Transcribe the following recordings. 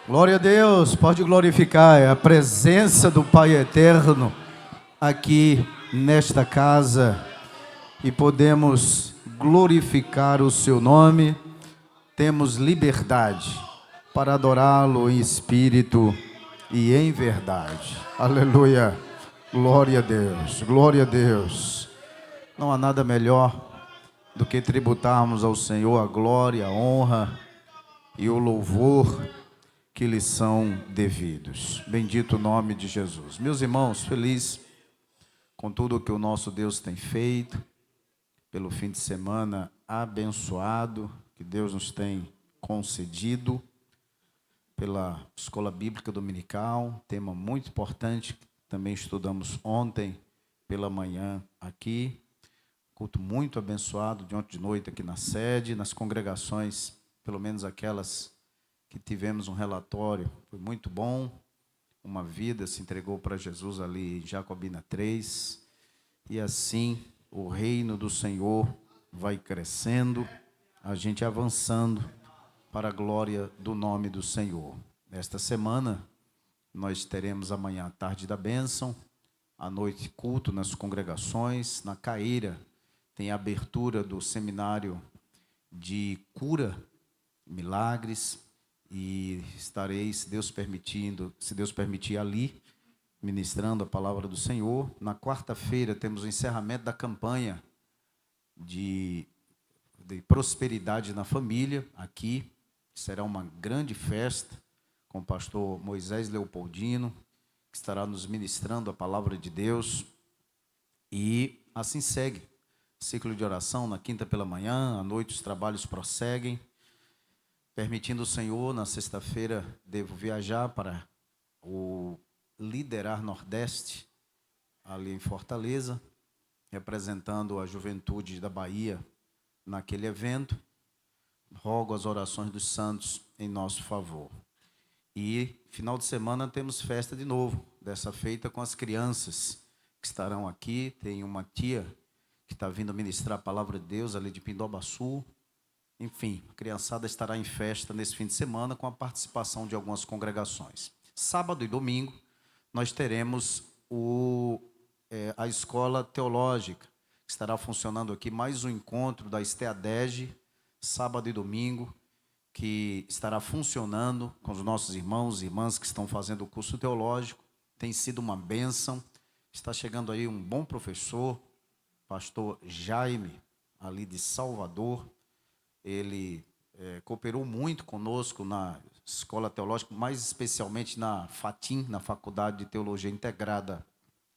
Glória a Deus, pode glorificar, é a presença do Pai Eterno aqui nesta casa e podemos glorificar o seu nome, temos liberdade para adorá-lo em espírito e em verdade. Aleluia, glória a Deus, glória a Deus. Não há nada melhor do que tributarmos ao Senhor a glória, a honra e o louvor que lhes são devidos. Bendito o nome de Jesus. Meus irmãos, feliz com tudo o que o nosso Deus tem feito, pelo fim de semana abençoado que Deus nos tem concedido, pela Escola Bíblica Dominical, tema muito importante, que também estudamos ontem pela manhã aqui, culto muito abençoado de ontem de noite aqui na sede, nas congregações, pelo menos aquelas que tivemos um relatório, foi muito bom, uma vida se entregou para Jesus ali em Jacobina 3, e assim o reino do Senhor vai crescendo, a gente avançando para a glória do nome do Senhor. Esta semana nós teremos amanhã a tarde da bênção, à noite culto nas congregações, na Caíra tem a abertura do seminário de cura, milagres, e estarei, se Deus permitir, ali, ministrando a palavra do Senhor. Na quarta-feira temos o encerramento da campanha de prosperidade na família, aqui, será uma grande festa, com o pastor Moisés Leopoldino, que estará nos ministrando a palavra de Deus, e assim segue, ciclo de oração na quinta pela manhã, à noite os trabalhos prosseguem. Permitindo o Senhor, na sexta-feira devo viajar para o Liderar Nordeste, ali em Fortaleza, representando a juventude da Bahia naquele evento. Rogo as orações dos santos em nosso favor. E final de semana temos festa de novo, dessa feita com as crianças que estarão aqui. Tem uma tia que está vindo ministrar a palavra de Deus ali de Pindobaçu. Enfim, a criançada estará em festa nesse fim de semana com a participação de algumas congregações. Sábado e domingo nós teremos a escola teológica, que estará funcionando aqui, mais um encontro da STEADEG, sábado e domingo, que estará funcionando com os nossos irmãos e irmãs que estão fazendo o curso teológico. Tem sido uma bênção, está chegando aí um bom professor, pastor Jaime, ali de Salvador. Ele cooperou muito conosco na escola teológica, mais especialmente na FATIM, na Faculdade de Teologia Integrada,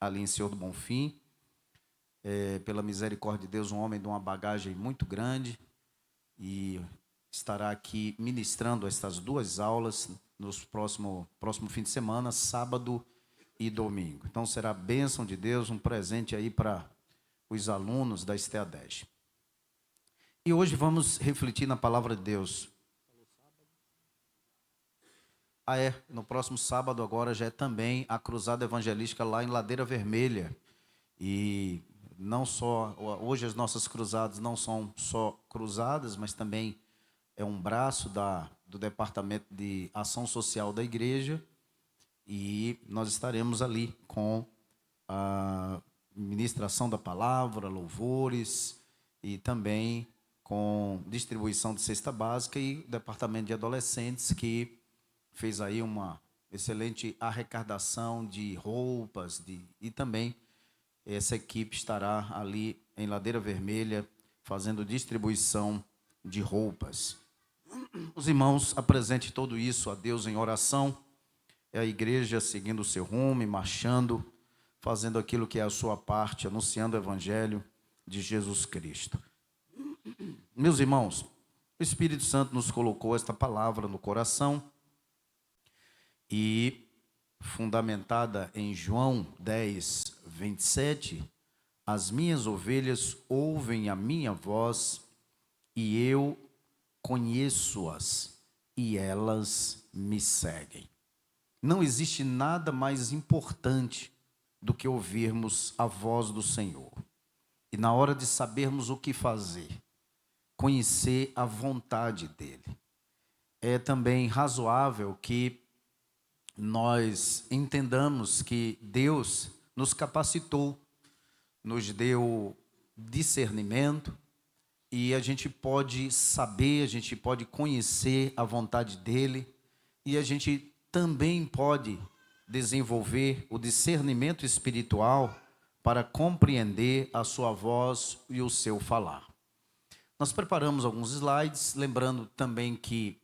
ali em Senhor do Bonfim. Pela misericórdia de Deus, um homem de uma bagagem muito grande, e estará aqui ministrando estas duas aulas nos próximo fim de semana, sábado e domingo. Então será a bênção de Deus, um presente aí para os alunos da STEADEG. E hoje vamos refletir na palavra de Deus. No próximo sábado agora já é também a cruzada evangelística lá em Ladeira Vermelha. E não só, hoje as nossas cruzadas não são só cruzadas, mas também é um braço do Departamento de Ação Social da Igreja. E nós estaremos ali com a ministração da palavra, louvores e também com distribuição de cesta básica, e o departamento de adolescentes que fez aí uma excelente arrecadação de roupas, e também essa equipe estará ali em Ladeira Vermelha fazendo distribuição de roupas. Os irmãos, apresentem tudo isso a Deus em oração, é a igreja seguindo o seu rumo e marchando, fazendo aquilo que é a sua parte, anunciando o evangelho de Jesus Cristo. Meus irmãos, o Espírito Santo nos colocou esta palavra no coração e, fundamentada em João 10, 27, as minhas ovelhas ouvem a minha voz e eu conheço-as e elas me seguem. Não existe nada mais importante do que ouvirmos a voz do Senhor. E na hora de sabermos o que fazer, conhecer a vontade dEle. é também razoável que nós entendamos que Deus nos capacitou, nos deu discernimento, e a gente pode saber, a gente pode conhecer a vontade dEle, e a gente também pode desenvolver o discernimento espiritual para compreender a sua voz e o seu falar. Nós preparamos alguns slides, lembrando também que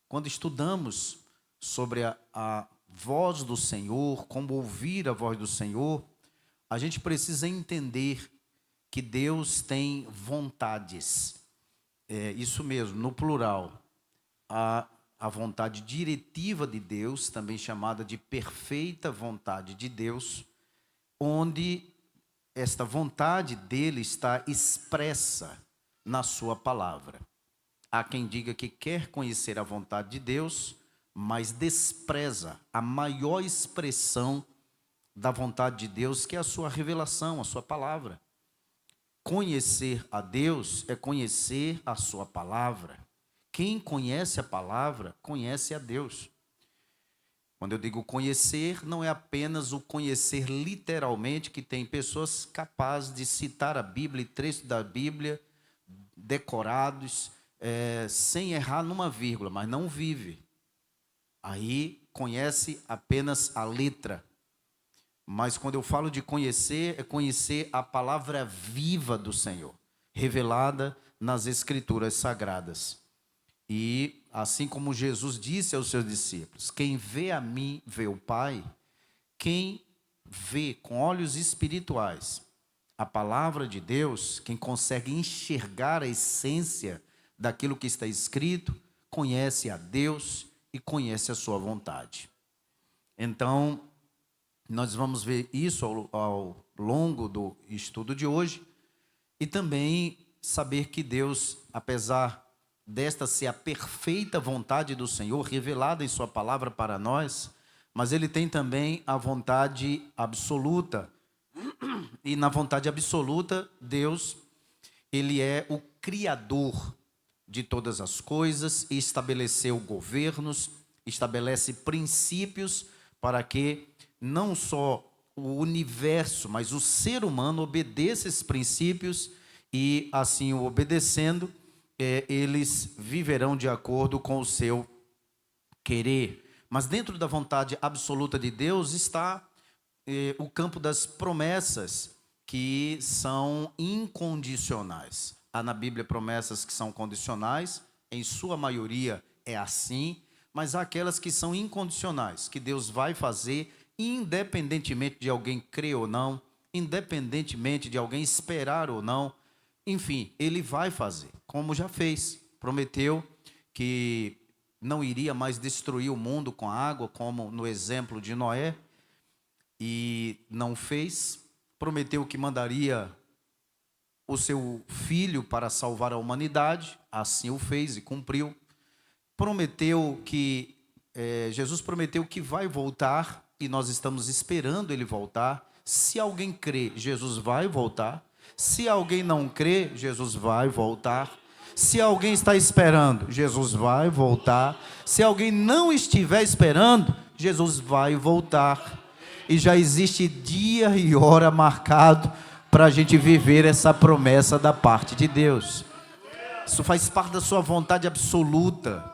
quando estudamos sobre a voz do Senhor, como ouvir a voz do Senhor, a gente precisa entender que Deus tem vontades. Isso mesmo, no plural. A vontade diretiva de Deus, também chamada de perfeita vontade de Deus, onde esta vontade dele está expressa na sua palavra. Há quem diga que quer conhecer a vontade de Deus, mas despreza a maior expressão da vontade de Deus, que é a sua revelação, a sua palavra. Conhecer a Deus é conhecer a sua palavra. Quem conhece a palavra, conhece a Deus. Quando eu digo conhecer, não é apenas o conhecer literalmente, que tem pessoas capazes de citar a Bíblia e trechos da Bíblia, decorados, sem errar numa vírgula, mas não vive. Aí conhece apenas a letra. Mas quando eu falo de conhecer, é conhecer a palavra viva do Senhor, revelada nas Escrituras Sagradas. E assim como Jesus disse aos seus discípulos, quem vê a mim, vê o Pai. Quem vê com olhos espirituais a palavra de Deus, quem consegue enxergar a essência daquilo que está escrito, conhece a Deus e conhece a sua vontade. Então, nós vamos ver isso ao longo do estudo de hoje, e também saber que Deus, apesar desta ser a perfeita vontade do Senhor, revelada em sua palavra para nós, mas Ele tem também a vontade absoluta. E na vontade absoluta, Deus, Ele é o Criador de todas as coisas, e estabeleceu governos, estabelece princípios para que não só o universo, mas o ser humano obedeça esses princípios, e assim o obedecendo, eles viverão de acordo com o seu querer. Mas dentro da vontade absoluta de Deus está o campo das promessas, que são incondicionais. Há na Bíblia promessas que são condicionais, em sua maioria é assim, mas há aquelas que são incondicionais, que Deus vai fazer independentemente de alguém crer ou não, independentemente de alguém esperar ou não. Enfim, Ele vai fazer, como já fez. Prometeu que não iria mais destruir o mundo com a água, como no exemplo de Noé, e não fez. Prometeu que mandaria o seu filho para salvar a humanidade, assim o fez e cumpriu. Prometeu que, Jesus prometeu que vai voltar, e nós estamos esperando Ele voltar. Se alguém crê, Jesus vai voltar. Se alguém não crê, Jesus vai voltar. Se alguém está esperando, Jesus vai voltar. Se alguém não estiver esperando, Jesus vai voltar. E já existe dia e hora marcado para a gente viver essa promessa da parte de Deus. Isso faz parte da sua vontade absoluta,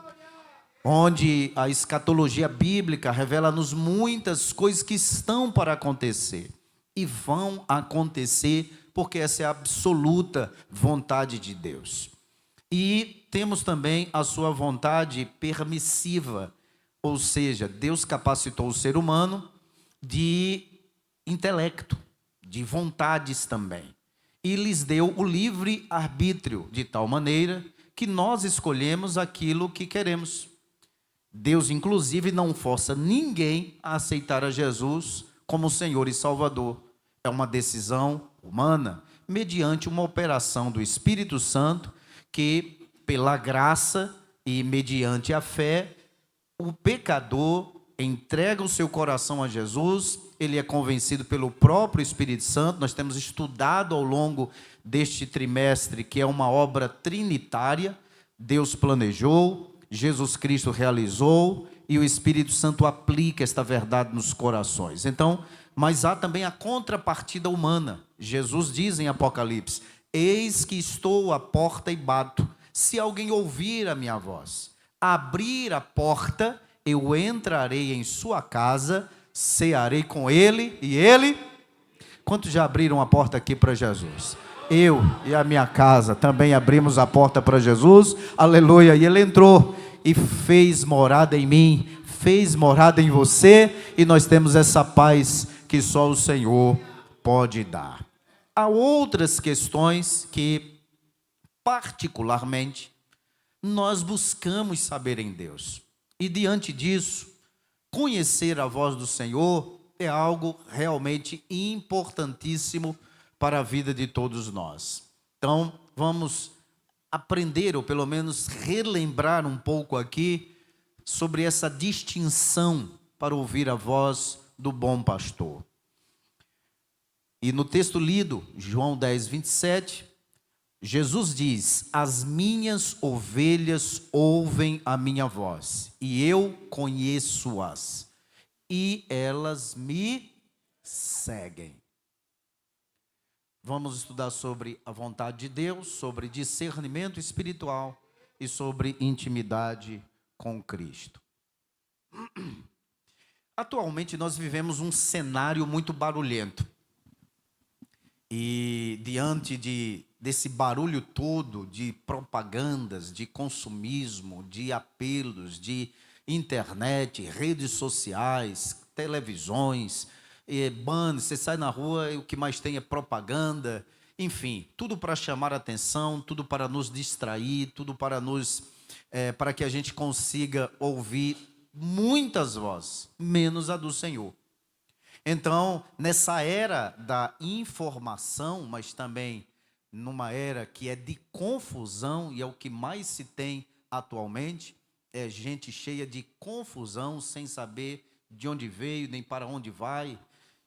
onde a escatologia bíblica revela-nos muitas coisas que estão para acontecer e vão acontecer, porque essa é a absoluta vontade de Deus. E temos também a sua vontade permissiva, ou seja, Deus capacitou o ser humano de intelecto, de vontades também, e lhes deu o livre arbítrio, de tal maneira que nós escolhemos aquilo que queremos. Deus, inclusive, não força ninguém a aceitar a Jesus como Senhor e Salvador. É uma decisão humana, mediante uma operação do Espírito Santo, que, pela graça e mediante a fé, o pecador entrega o seu coração a Jesus. Ele é convencido pelo próprio Espírito Santo. Nós temos estudado ao longo deste trimestre que é uma obra trinitária, Deus planejou, Jesus Cristo realizou e o Espírito Santo aplica esta verdade nos corações. Então, mas há também a contrapartida humana. Jesus diz em Apocalipse: eis que estou à porta e bato. Se alguém ouvir a minha voz, abrir a porta, eu entrarei em sua casa, cearei com ele e ele. Quantos já abriram a porta aqui para Jesus? Eu e a minha casa também abrimos a porta para Jesus, aleluia, e ele entrou e fez morada em mim, fez morada em você, e nós temos essa paz que só o Senhor pode dar. Há outras questões que, particularmente, nós buscamos saber em Deus, e diante disso, conhecer a voz do Senhor é algo realmente importantíssimo para a vida de todos nós. Então, vamos aprender, ou pelo menos relembrar um pouco aqui, sobre essa distinção para ouvir a voz do bom pastor. E no texto lido, João 10, 27, Jesus diz: as minhas ovelhas ouvem a minha voz, e eu conheço-as, e elas me seguem. Vamos estudar sobre a vontade de Deus, sobre discernimento espiritual e sobre intimidade com Cristo. Atualmente nós vivemos um cenário muito barulhento. E diante desse barulho todo de propagandas, de consumismo, de apelos, de internet, redes sociais, televisões, banners, você sai na rua e o que mais tem é propaganda, enfim, tudo para chamar a atenção, tudo para nos distrair, tudo para para que a gente consiga ouvir muitas vozes, menos a do Senhor. Então, nessa era da informação, mas também numa era que é de confusão, e é o que mais se tem atualmente, é gente cheia de confusão, sem saber de onde veio, nem para onde vai.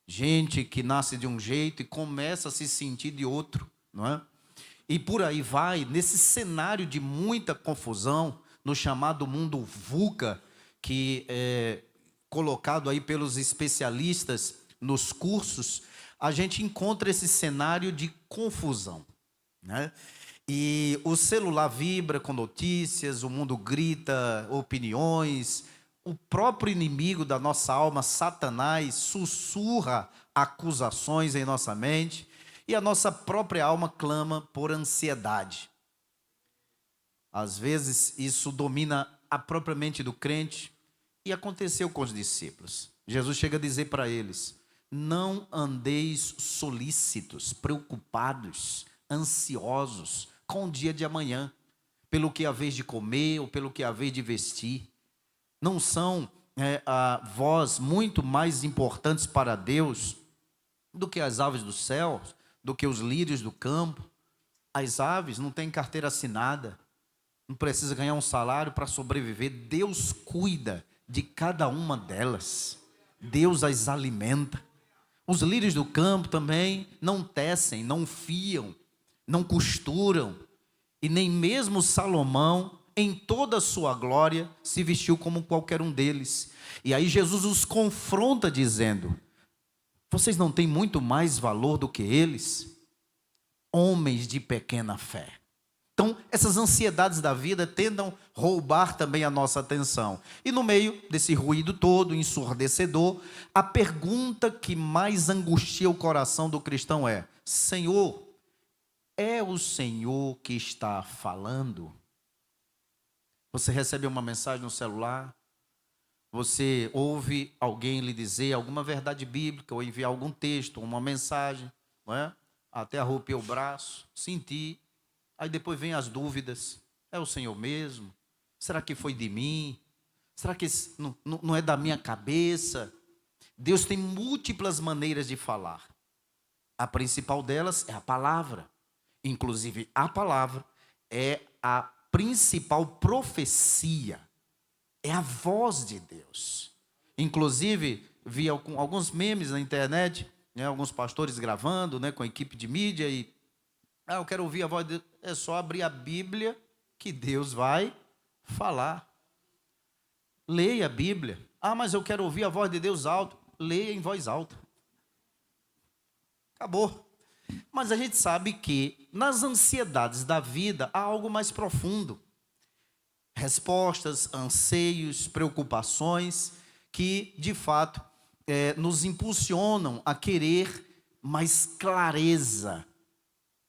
Gente que nasce de um jeito e começa a se sentir de outro, não é? E por aí vai, nesse cenário de muita confusão, no chamado mundo VUCA, que é colocado aí pelos especialistas nos cursos, a gente encontra esse cenário de confusão, né? E o celular vibra com notícias, o mundo grita opiniões, o próprio inimigo da nossa alma, Satanás, sussurra acusações em nossa mente, e a nossa própria alma clama por ansiedade. Às vezes isso domina a própria mente do crente, e aconteceu com os discípulos. Jesus chega a dizer para eles: não andeis solícitos, preocupados, ansiosos com o dia de amanhã, pelo que haveis de comer ou pelo que haveis de vestir. Não são vós muito mais importantes para Deus do que as aves do céu, do que os lírios do campo? As aves não têm carteira assinada, não precisa ganhar um salário para sobreviver. Deus cuida de cada uma delas, Deus as alimenta. Os lírios do campo também não tecem, não fiam, não costuram, e nem mesmo Salomão, em toda a sua glória, se vestiu como qualquer um deles. E aí Jesus os confronta dizendo: vocês não têm muito mais valor do que eles? Homens de pequena fé. Então, essas ansiedades da vida tentam roubar também a nossa atenção. E no meio desse ruído todo, ensurdecedor, a pergunta que mais angustia o coração do cristão é: Senhor, é o Senhor que está falando? Você recebe uma mensagem no celular, você ouve alguém lhe dizer alguma verdade bíblica, ou enviar algum texto, uma mensagem, não é? Até arrupiei o braço, senti. Aí depois vem as dúvidas: é o Senhor mesmo? Será que foi de mim? Será que não é da minha cabeça? Deus tem múltiplas maneiras de falar. A principal delas é a palavra. Inclusive, a palavra é a principal profecia. É a voz de Deus. Inclusive, vi alguns memes na internet, né, alguns pastores gravando, né, com a equipe de mídia, e eu quero ouvir a voz de Deus. É só abrir a Bíblia que Deus vai falar. Leia a Bíblia. Ah, mas eu quero ouvir a voz de Deus alto. Leia em voz alta. Acabou. Mas a gente sabe que nas ansiedades da vida há algo mais profundo. Respostas, anseios, preocupações que, de fato, nos impulsionam a querer mais clareza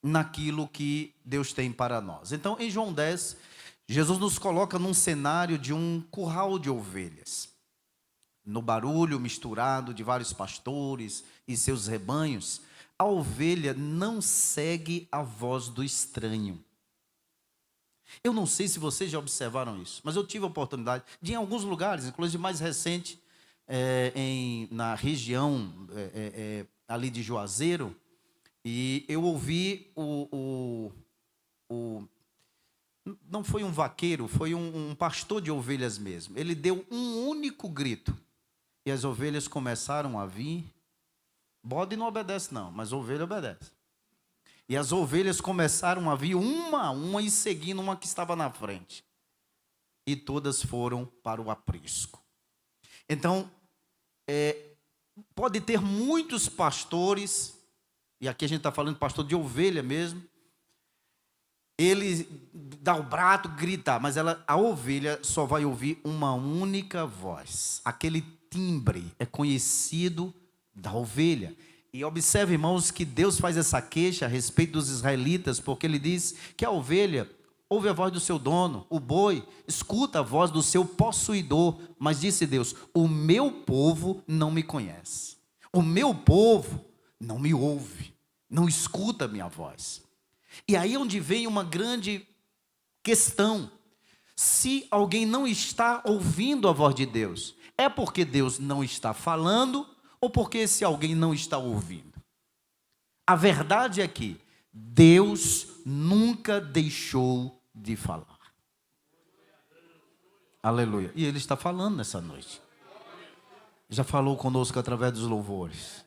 naquilo que Deus tem para nós. Então, em João 10, Jesus nos coloca num cenário de um curral de ovelhas. No barulho misturado de vários pastores e seus rebanhos, a ovelha não segue a voz do estranho. Eu não sei se vocês já observaram isso, mas eu tive a oportunidade de, em alguns lugares, inclusive mais recente, na região ali de Juazeiro, e eu ouvi não foi um vaqueiro, foi um pastor de ovelhas mesmo. Ele deu um único grito e as ovelhas começaram a vir. Bode não obedece não, mas ovelha obedece. E as ovelhas começaram a vir uma a uma e seguindo uma que estava na frente. E todas foram para o aprisco. Então, pode ter muitos pastores, e aqui a gente está falando de pastor de ovelha mesmo, ele dá o braço, grita, mas a ovelha só vai ouvir uma única voz. Aquele timbre é conhecido da ovelha. E observe, irmãos, que Deus faz essa queixa a respeito dos israelitas, porque ele diz que a ovelha ouve a voz do seu dono, o boi escuta a voz do seu possuidor, mas disse Deus: o meu povo não me conhece, o meu povo não me ouve, não escuta a minha voz. E aí é onde vem uma grande questão: se alguém não está ouvindo a voz de Deus, é porque Deus não está falando, ou porque esse alguém não está ouvindo? A verdade é que Deus nunca deixou de falar. Aleluia. E Ele está falando nessa noite. Já falou conosco através dos louvores.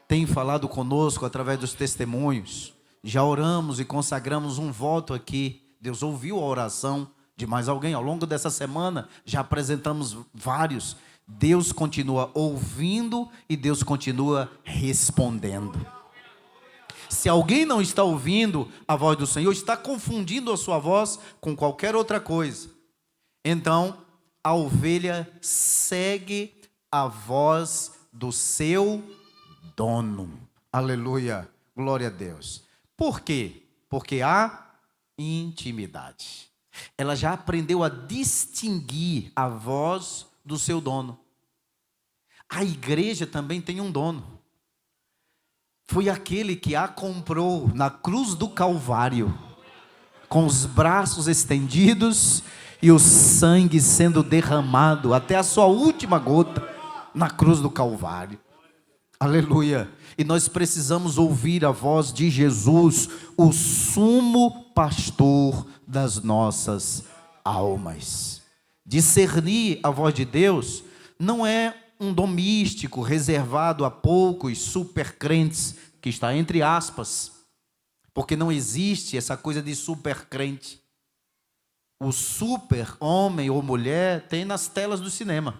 Tem falado conosco através dos testemunhos. Já oramos e consagramos um voto aqui. Deus ouviu a oração de mais alguém. Ao longo dessa semana já apresentamos vários. Deus continua ouvindo e Deus continua respondendo. Se alguém não está ouvindo a voz do Senhor, está confundindo a sua voz com qualquer outra coisa, então a ovelha segue a voz do seu dono. Aleluia, glória a Deus. Por quê? Porque há intimidade. Ela já aprendeu a distinguir a voz do seu dono. A igreja também tem um dono. Foi aquele que a comprou na cruz do Calvário, com os braços estendidos e o sangue sendo derramado até a sua última gota na cruz do Calvário. Aleluia. E nós precisamos ouvir a voz de Jesus, o sumo pastor das nossas almas. Discernir a voz de Deus não é um dom místico reservado a poucos super crentes, que está entre aspas, porque não existe essa coisa de super crente. O super homem ou mulher tem nas telas do cinema.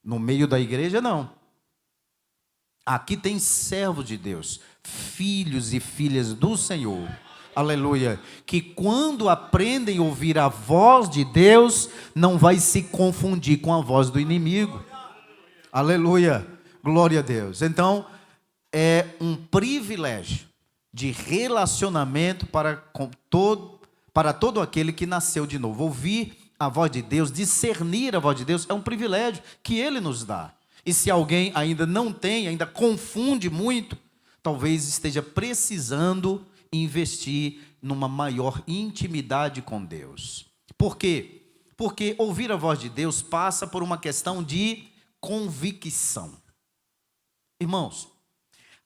No meio da igreja, não. Aqui tem servos de Deus, filhos e filhas do Senhor, aleluia, que quando aprendem a ouvir a voz de Deus, não vai se confundir com a voz do inimigo. Aleluia, glória a Deus. Então, é um privilégio de relacionamento para todo aquele que nasceu de novo. Ouvir a voz de Deus, discernir a voz de Deus, é um privilégio que Ele nos dá. E se alguém ainda não tem, ainda confunde muito, talvez esteja precisando investir numa maior intimidade com Deus. Por quê? Porque ouvir a voz de Deus passa por uma questão de convicção. Irmãos,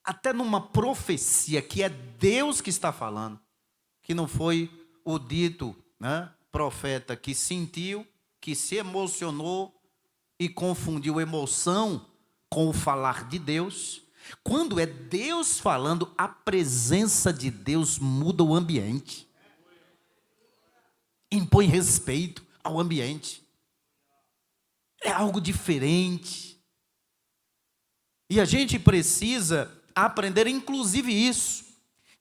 até numa profecia que é Deus que está falando, que não foi o dito, profeta que sentiu, que se emocionou e confundiu emoção com o falar de Deus. Quando é Deus falando, a presença de Deus muda o ambiente. impõe respeito ao ambiente. É algo diferente. E a gente precisa aprender, inclusive isso,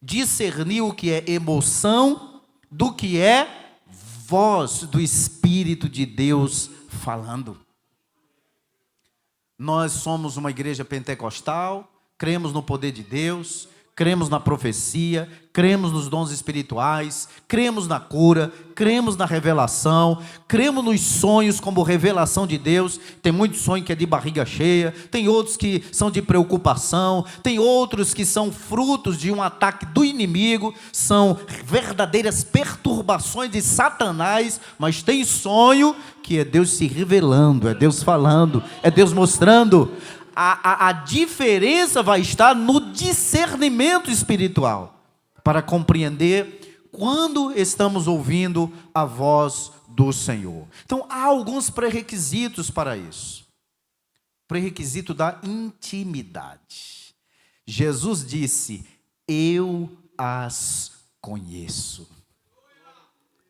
discernir o que é emoção do que é voz do Espírito de Deus falando. Nós somos uma igreja pentecostal, cremos no poder de Deus, cremos na profecia, cremos nos dons espirituais, cremos na cura, cremos na revelação, cremos nos sonhos como revelação de Deus. Tem muito sonho que é de barriga cheia, tem outros que são de preocupação, tem outros que são frutos de um ataque do inimigo, são verdadeiras perturbações de Satanás, mas tem sonho que é Deus se revelando, é Deus falando, é Deus mostrando. A diferença vai estar no discernimento espiritual, para compreender quando estamos ouvindo a voz do Senhor. Então, há alguns pré-requisitos para isso. Pré-requisito da intimidade. Jesus disse: eu as conheço.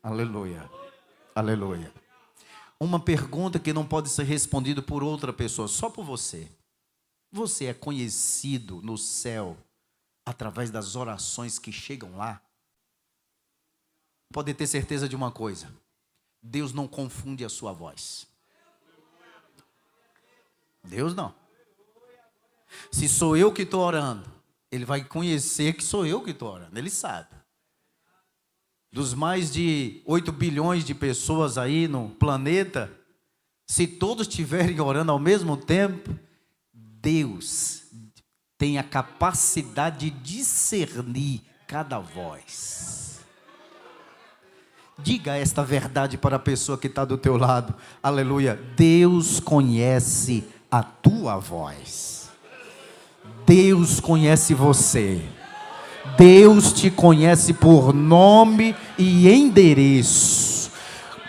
Aleluia, aleluia. Uma pergunta que não pode ser respondida por outra pessoa, só por você. Você é conhecido no céu através das orações que chegam lá? Pode ter certeza de uma coisa: Deus não confunde a sua voz. Deus não. Se sou eu que estou orando, Ele vai conhecer que sou eu que estou orando. Ele sabe. Dos mais de 8 bilhões de pessoas aí no planeta, se todos estiverem orando ao mesmo tempo, Deus tem a capacidade de discernir cada voz. Diga esta verdade para a pessoa que está do teu lado. Aleluia. Deus conhece a tua voz. Deus conhece você. Deus te conhece por nome e endereço.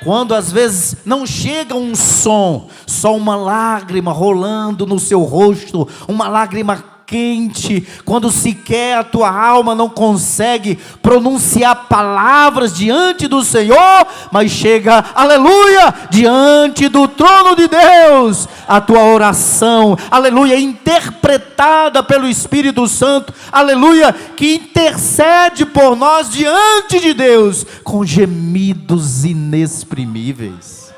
Quando às vezes não chega um som, só uma lágrima rolando no seu rosto, uma lágrima quente, quando sequer a tua alma não consegue pronunciar palavras diante do Senhor, mas chega, aleluia, diante do trono de Deus, a tua oração, aleluia, interpretada pelo Espírito Santo, aleluia, que intercede por nós diante de Deus, com gemidos inexprimíveis.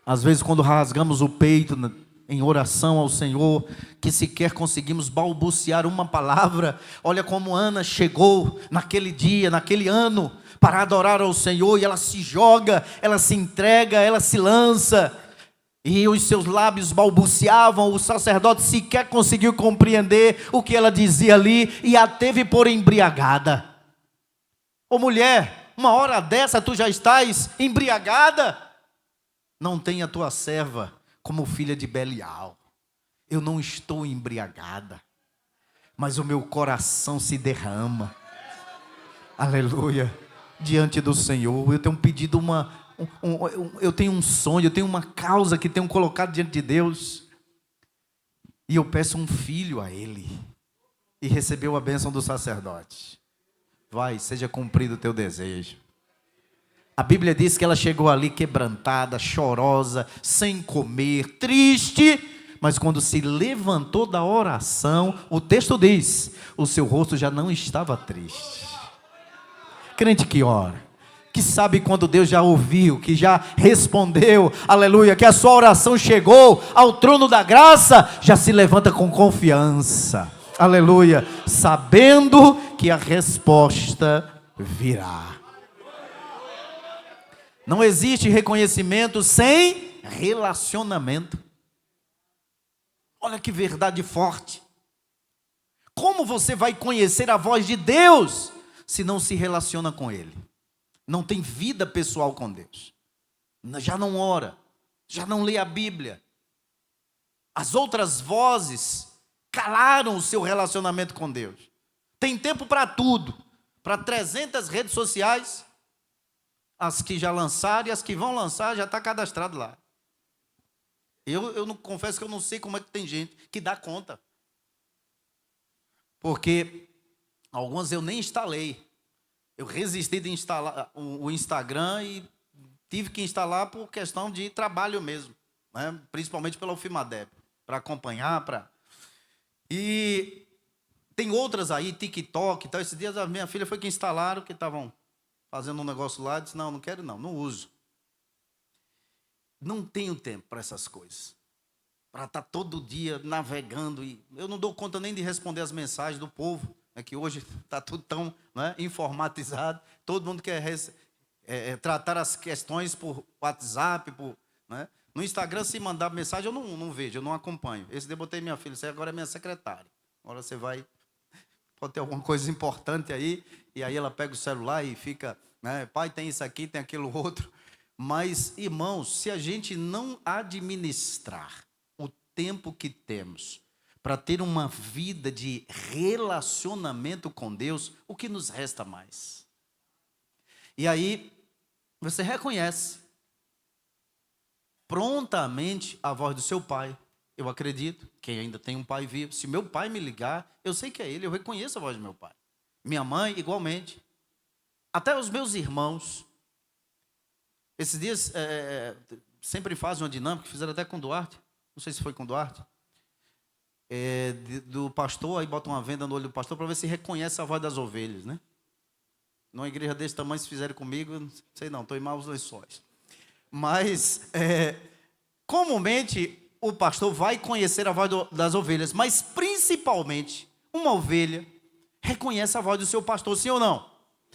Às vezes quando rasgamos o peito em oração ao Senhor, que sequer conseguimos balbuciar uma palavra, olha como Ana chegou naquele dia, naquele ano, para adorar ao Senhor, e ela se joga, ela se entrega, ela se lança, e os seus lábios balbuciavam, o sacerdote sequer conseguiu compreender o que ela dizia ali, e a teve por embriagada. Ô mulher, uma hora dessa tu já estás embriagada? Não tenha a tua serva como filha de Belial. Eu não estou embriagada, mas o meu coração se derrama, aleluia, diante do Senhor. Eu tenho pedido eu tenho um sonho, eu tenho uma causa que tenho colocado diante de Deus, e eu peço um filho a Ele, e recebeu a bênção do sacerdote. Vai, seja cumprido o teu desejo. A Bíblia diz que ela chegou ali quebrantada, chorosa, sem comer, triste, mas quando se levantou da oração, o texto diz, o seu rosto já não estava triste. Crente que ora, que sabe quando Deus já ouviu, que já respondeu, aleluia, que a sua oração chegou ao trono da graça, já se levanta com confiança, aleluia, sabendo que a resposta virá. Não existe reconhecimento sem relacionamento. Olha que verdade forte. Como você vai conhecer a voz de Deus se não se relaciona com Ele? Não tem vida pessoal com Deus. Já não ora, já não lê a Bíblia. As outras vozes calaram o seu relacionamento com Deus. Tem tempo para tudo, para 300 redes sociais. As que já lançaram e as que vão lançar já está cadastrado lá. Eu não confesso que eu não sei como é que tem gente que dá conta. Porque algumas eu nem instalei. Eu resisti de instalar o Instagram e tive que instalar por questão de trabalho mesmo, né? Principalmente pela UFMADEB, para acompanhar, E tem outras aí, TikTok e tal. Esses dias a minha filha foi que instalaram, que estavam fazendo um negócio lá, disse, não quero não uso. Não tenho tempo para essas coisas. Para estar todo dia navegando. E eu não dou conta nem de responder as mensagens do povo, né, que hoje está tudo tão, né, informatizado. Todo mundo quer tratar as questões por WhatsApp, né? No Instagram, se mandar mensagem, eu não vejo, eu não acompanho. Esse dia eu botei minha filha, você agora é minha secretária. Agora você vai, pode ter alguma coisa importante aí, e aí ela pega o celular e fica, né, pai, tem isso aqui, tem aquilo outro. Mas, irmãos, se a gente não administrar o tempo que temos para ter uma vida de relacionamento com Deus, o que nos resta mais? E aí, você reconhece prontamente a voz do seu pai. Eu acredito, quem ainda tem um pai vivo, se meu pai me ligar, eu sei que é ele, eu reconheço a voz do meu pai. Minha mãe, igualmente. Até os meus irmãos. Esses dias, sempre fazem uma dinâmica, fizeram até com o Duarte, não sei se foi com o Duarte, do pastor, aí bota uma venda no olho do pastor para ver se reconhece a voz das ovelhas, né? Numa igreja desse tamanho, se fizerem comigo, não sei não, estou em maus lençóis. Mas, comumente, o pastor vai conhecer a voz das ovelhas, mas principalmente, uma ovelha reconhece a voz do seu pastor, sim ou não?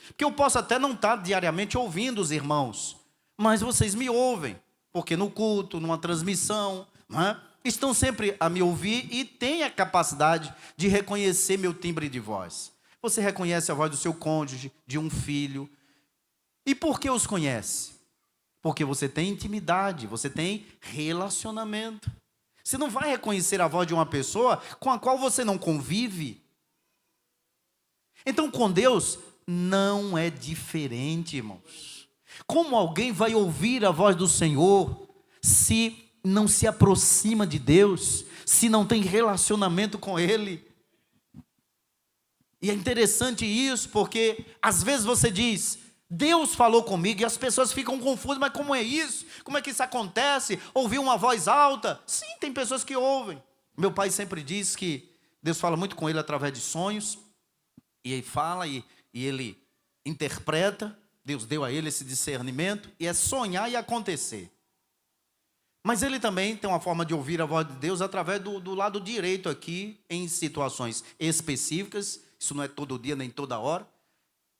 Porque eu posso até não estar diariamente ouvindo os irmãos, mas vocês me ouvem, porque no culto, numa transmissão, né, estão sempre a me ouvir e têm a capacidade de reconhecer meu timbre de voz. Você reconhece a voz do seu cônjuge, de um filho. E por que os conhece? Porque você tem intimidade, você tem relacionamento. Você não vai reconhecer a voz de uma pessoa com a qual você não convive. Então, com Deus, não é diferente, irmãos. Como alguém vai ouvir a voz do Senhor se não se aproxima de Deus, se não tem relacionamento com Ele? E é interessante isso, porque às vezes você diz, Deus falou comigo, e as pessoas ficam confusas, mas como é isso? Como é que isso acontece? Ouvir uma voz alta? Sim, tem pessoas que ouvem. Meu pai sempre diz que Deus fala muito com ele através de sonhos, e ele fala e ele interpreta. Deus deu a ele esse discernimento, e é sonhar e acontecer. Mas ele também tem uma forma de ouvir a voz de Deus através do lado direito aqui, em situações específicas. Isso não é todo dia nem toda hora,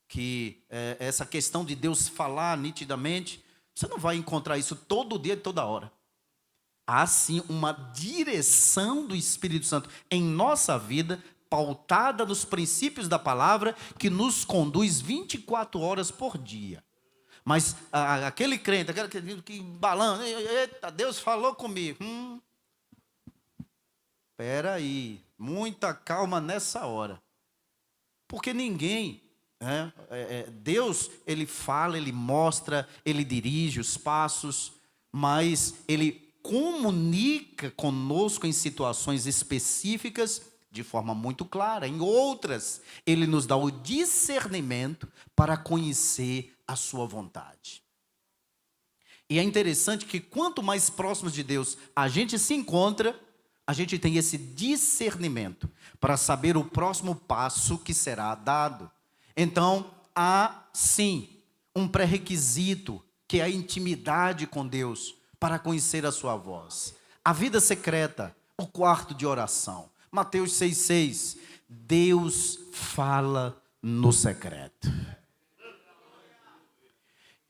que essa questão de Deus falar nitidamente, você não vai encontrar isso todo dia e toda hora. Há sim uma direção do Espírito Santo em nossa vida, pautada nos princípios da palavra, que nos conduz 24 horas por dia. Mas aquele crente, que balando, eita, Deus falou comigo. Espera aí, muita calma nessa hora. Porque ninguém, Deus, Ele fala, Ele mostra, Ele dirige os passos, mas Ele comunica conosco em situações específicas, de forma muito clara. Em outras, Ele nos dá o discernimento para conhecer a sua vontade. E é interessante que quanto mais próximos de Deus a gente se encontra, a gente tem esse discernimento para saber o próximo passo que será dado. Então, há sim um pré-requisito, que é a intimidade com Deus, para conhecer a sua voz. A vida secreta, o quarto de oração. Mateus 6,6, Deus fala no secreto.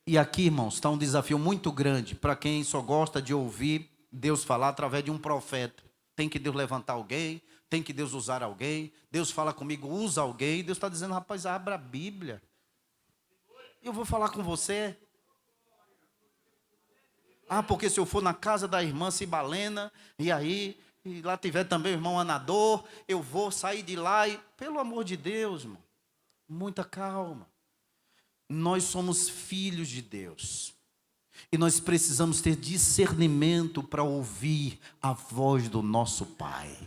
E aqui, irmãos, está um desafio muito grande para quem só gosta de ouvir Deus falar através de um profeta. Tem que Deus levantar alguém, tem que Deus usar alguém, Deus fala comigo, usa alguém. Deus está dizendo, rapaz, abra a Bíblia. Eu vou falar com você. Porque se eu for na casa da irmã Cibalena, e lá tiver também o irmão Anador, eu vou sair de lá e... Pelo amor de Deus, irmão, muita calma. Nós somos filhos de Deus. E nós precisamos ter discernimento para ouvir a voz do nosso Pai.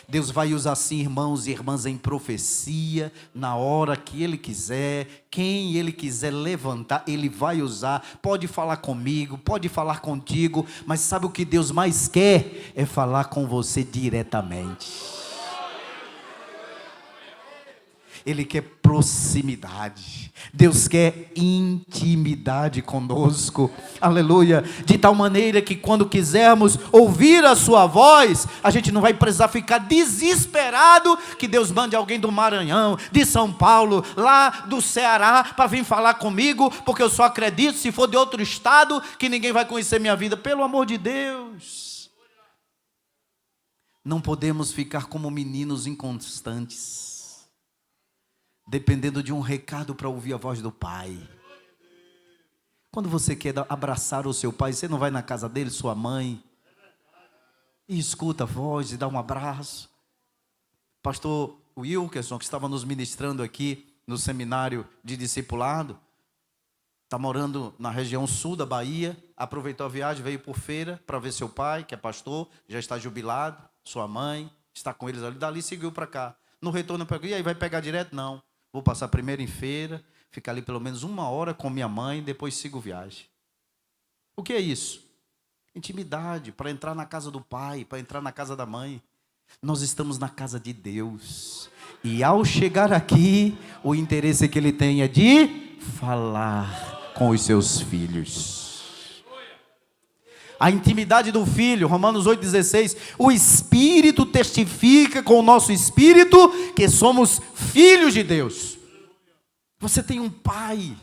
Deus vai usar sim, irmãos e irmãs, em profecia, na hora que Ele quiser, quem Ele quiser levantar, Ele vai usar. Pode falar comigo, pode falar contigo, mas sabe o que Deus mais quer? É falar com você diretamente. Ele quer proximidade. Deus quer intimidade conosco. Aleluia. De tal maneira que quando quisermos ouvir a sua voz, a gente não vai precisar ficar desesperado que Deus mande alguém do Maranhão, de São Paulo, lá do Ceará, para vir falar comigo, porque eu só acredito se for de outro estado, que ninguém vai conhecer minha vida. Pelo amor de Deus. Não podemos ficar como meninos inconstantes, dependendo de um recado para ouvir a voz do Pai. Quando você quer abraçar o seu pai, você não vai na casa dele, sua mãe, e escuta a voz e dá um abraço. Pastor Wilkerson, que estava nos ministrando aqui no seminário de discipulado, está morando na região sul da Bahia, aproveitou a viagem, veio por feira para ver seu pai, que é pastor, já está jubilado, sua mãe, está com eles ali, dali seguiu para cá. No retorno, e aí vai pegar direto? Não. Vou passar primeiro em feira, ficar ali pelo menos 1 hora com minha mãe, depois sigo viagem. O que é isso? Intimidade, para entrar na casa do pai, para entrar na casa da mãe. Nós estamos na casa de Deus. E ao chegar aqui, o interesse que Ele tem é de falar com os seus filhos. A intimidade do Filho, Romanos 8,16, o Espírito testifica com o nosso Espírito que somos filhos de Deus. Você tem um pai.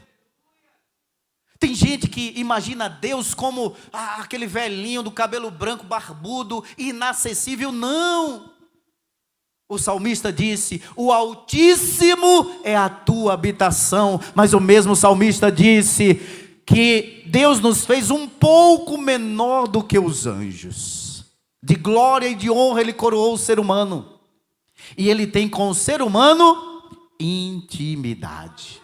Tem gente que imagina Deus como aquele velhinho do cabelo branco, barbudo, inacessível. Não! O salmista disse, o Altíssimo é a tua habitação. Mas o mesmo salmista disse que Deus nos fez um pouco menor do que os anjos. De glória e de honra Ele coroou o ser humano. E Ele tem com o ser humano intimidade.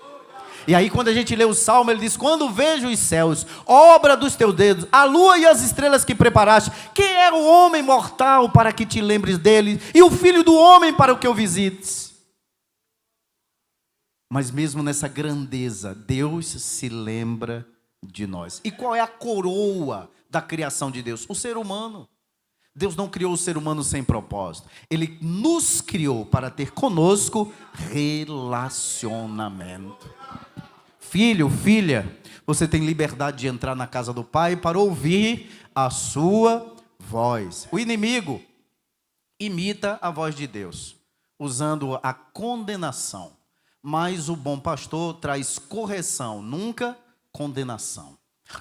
E aí quando a gente lê o Salmo, ele diz, quando vejo os céus, obra dos teus dedos, a lua e as estrelas que preparaste, quem é o homem mortal para que te lembres dele, e o filho do homem para o que o visites? Mas mesmo nessa grandeza, Deus se lembra de nós. E qual é a coroa da criação de Deus? O ser humano. Deus não criou o ser humano sem propósito. Ele nos criou para ter conosco relacionamento. Filho, filha, você tem liberdade de entrar na casa do Pai para ouvir a sua voz. O inimigo imita a voz de Deus, usando a condenação. Mas o bom pastor traz correção, nunca condenação.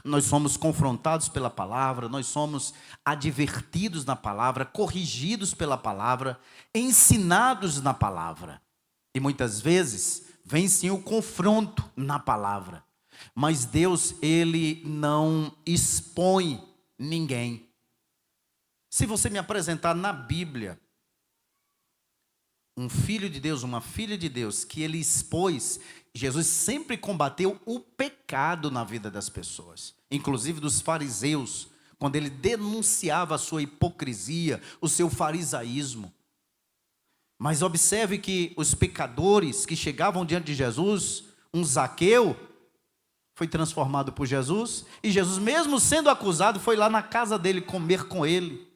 Nós somos confrontados pela palavra, nós somos advertidos na palavra, corrigidos pela palavra, ensinados na palavra. E muitas vezes vem sim o confronto na palavra. Mas Deus, Ele não expõe ninguém. Se você me apresentar na Bíblia um filho de Deus, uma filha de Deus, que Ele expôs, Jesus sempre combateu o pecado na vida das pessoas, inclusive dos fariseus, quando Ele denunciava a sua hipocrisia, o seu farisaísmo. Mas observe que os pecadores que chegavam diante de Jesus, um Zaqueu, foi transformado por Jesus, e Jesus, mesmo sendo acusado, foi lá na casa dele comer com ele.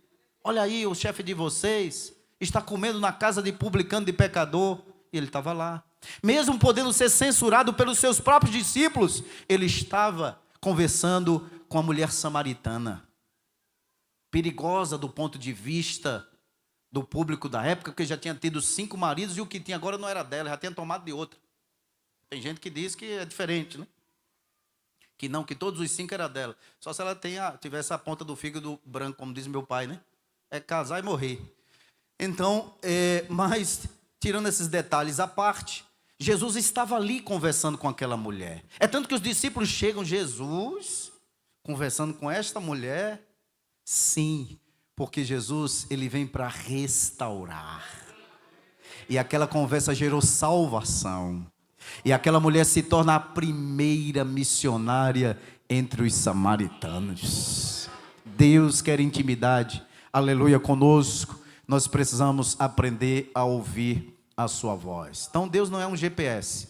Olha aí, o chefe de vocês está comendo na casa de publicano, de pecador, e ele estava lá. Mesmo podendo ser censurado pelos seus próprios discípulos, ele estava conversando com a mulher samaritana, perigosa do ponto de vista do público da época, porque já tinha tido 5 maridos, e o que tinha agora não era dela, já tinha tomado de outra. Tem gente que diz que é diferente, né? Que não, que todos os 5 eram dela. Só se ela tivesse a ponta do fígado branco, como diz meu pai, né? É casar e morrer. Então, mas tirando esses detalhes à parte, Jesus estava ali conversando com aquela mulher. É tanto que os discípulos chegam, Jesus conversando com esta mulher? Sim, porque Jesus, ele vem para restaurar. E aquela conversa gerou salvação. E aquela mulher se torna a primeira missionária entre os samaritanos. Deus quer intimidade, aleluia, conosco. nós precisamos aprender a ouvir a sua voz. Então Deus não é um GPS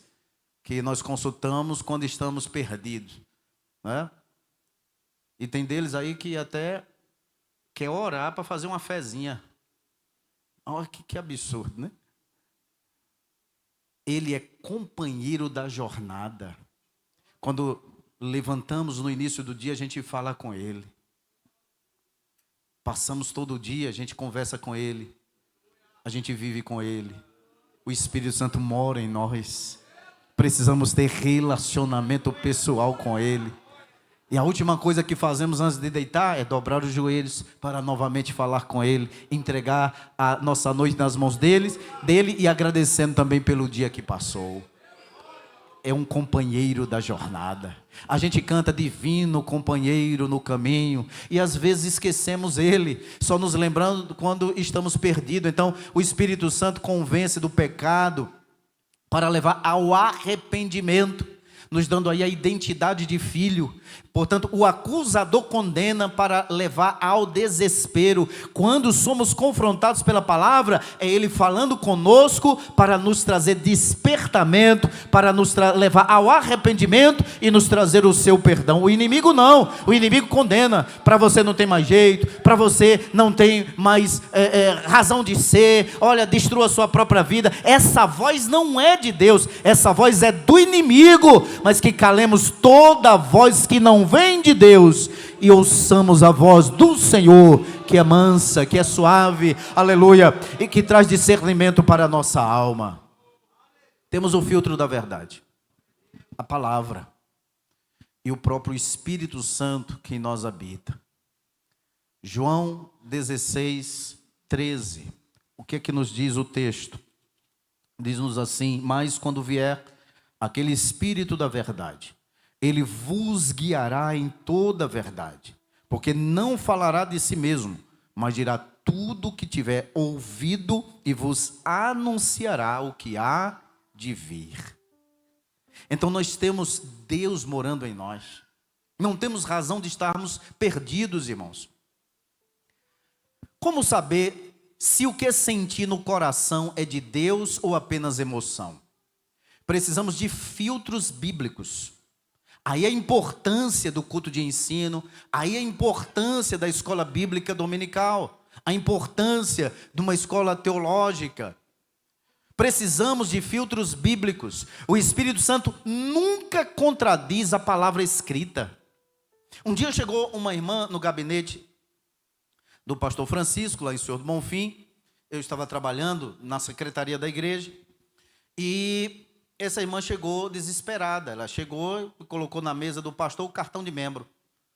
que nós consultamos quando estamos perdidos, né? E tem deles aí que até quer orar para fazer uma fezinha. Olha que absurdo, né? Ele é companheiro da jornada. Quando levantamos no início do dia, a gente fala com Ele. Passamos todo o dia, a gente conversa com Ele. A gente vive com Ele. O Espírito Santo mora em nós. Precisamos ter relacionamento pessoal com Ele. E a última coisa que fazemos antes de deitar é dobrar os joelhos para novamente falar com Ele, entregar a nossa noite nas mãos dele e agradecendo também pelo dia que passou. É um companheiro da jornada. A gente canta divino companheiro no caminho e às vezes esquecemos Ele, só nos lembrando quando estamos perdidos. Então o Espírito Santo convence do pecado para levar ao arrependimento, nos dando aí a identidade de filho. Portanto, o acusador condena para levar ao desespero. Quando somos confrontados pela palavra, é Ele falando conosco para nos trazer despertamento, para nos levar ao arrependimento e nos trazer o seu perdão. O inimigo não, o inimigo condena. Para você não tem mais jeito, para você não tem mais razão de ser, olha, destrua a sua própria vida. Essa voz não é de Deus, essa voz é do inimigo, mas que calemos toda voz que não vem de Deus e ouçamos a voz do Senhor, que é mansa, que é suave, aleluia, e que traz discernimento para a nossa alma. Temos o filtro da verdade, a palavra e o próprio Espírito Santo que em nós habita. João 16, 13, o que é que nos diz o texto? Diz-nos assim: mas quando vier aquele Espírito da verdade, Ele vos guiará em toda a verdade, porque não falará de si mesmo, mas dirá tudo o que tiver ouvido e vos anunciará o que há de vir. Então nós temos Deus morando em nós. Não temos razão de estarmos perdidos, irmãos. Como saber se o que senti no coração é de Deus ou apenas emoção? Precisamos de filtros bíblicos. Aí a importância do culto de ensino, aí a importância da escola bíblica dominical, a importância de uma escola teológica. Precisamos de filtros bíblicos. O Espírito Santo nunca contradiz a palavra escrita. Um dia chegou uma irmã no gabinete do pastor Francisco, lá em Senhor do Bonfim. Eu estava trabalhando na secretaria da igreja e essa irmã chegou desesperada. Ela chegou e colocou na mesa do pastor o cartão de membro.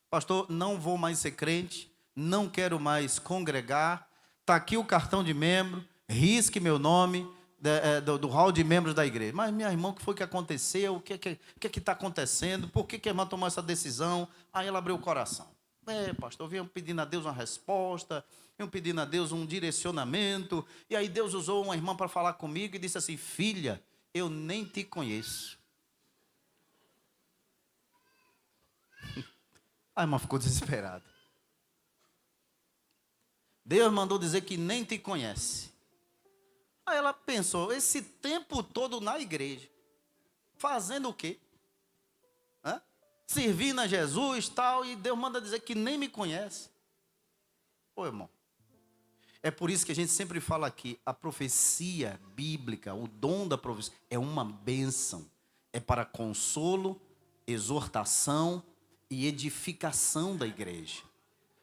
Pastor, não vou mais ser crente, não quero mais congregar. Está aqui o cartão de membro, risque meu nome do hall de membros da igreja. Mas minha irmã, o que foi que aconteceu? O que está acontecendo? Por que a irmã tomou essa decisão? Aí ela abriu o coração. Pastor, eu venho pedindo a Deus uma resposta, venho pedindo a Deus um direcionamento. E aí Deus usou uma irmã para falar comigo e disse assim: filha, eu nem te conheço. A irmã ficou desesperada. Deus mandou dizer que nem te conhece. Aí ela pensou, esse tempo todo na igreja, fazendo o quê? Servindo a Jesus tal, e Deus manda dizer que nem me conhece. Pô, irmão, é por isso que a gente sempre fala aqui, a profecia bíblica, o dom da profecia, é uma bênção. É para consolo, exortação e edificação da igreja.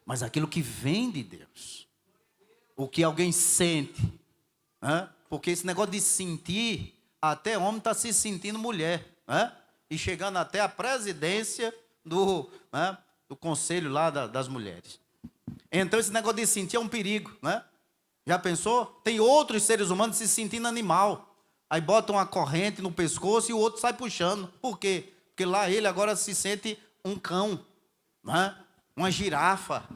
Mas aquilo que vem de Deus, o que alguém sente, porque esse negócio de sentir, até homem está se sentindo mulher, e chegando até a presidência do conselho lá das mulheres. Então esse negócio de sentir é um perigo, né? Já pensou? Tem outros seres humanos se sentindo animal. Aí botam uma corrente no pescoço e o outro sai puxando. Por quê? Porque lá ele agora se sente um cão, né? Uma girafa.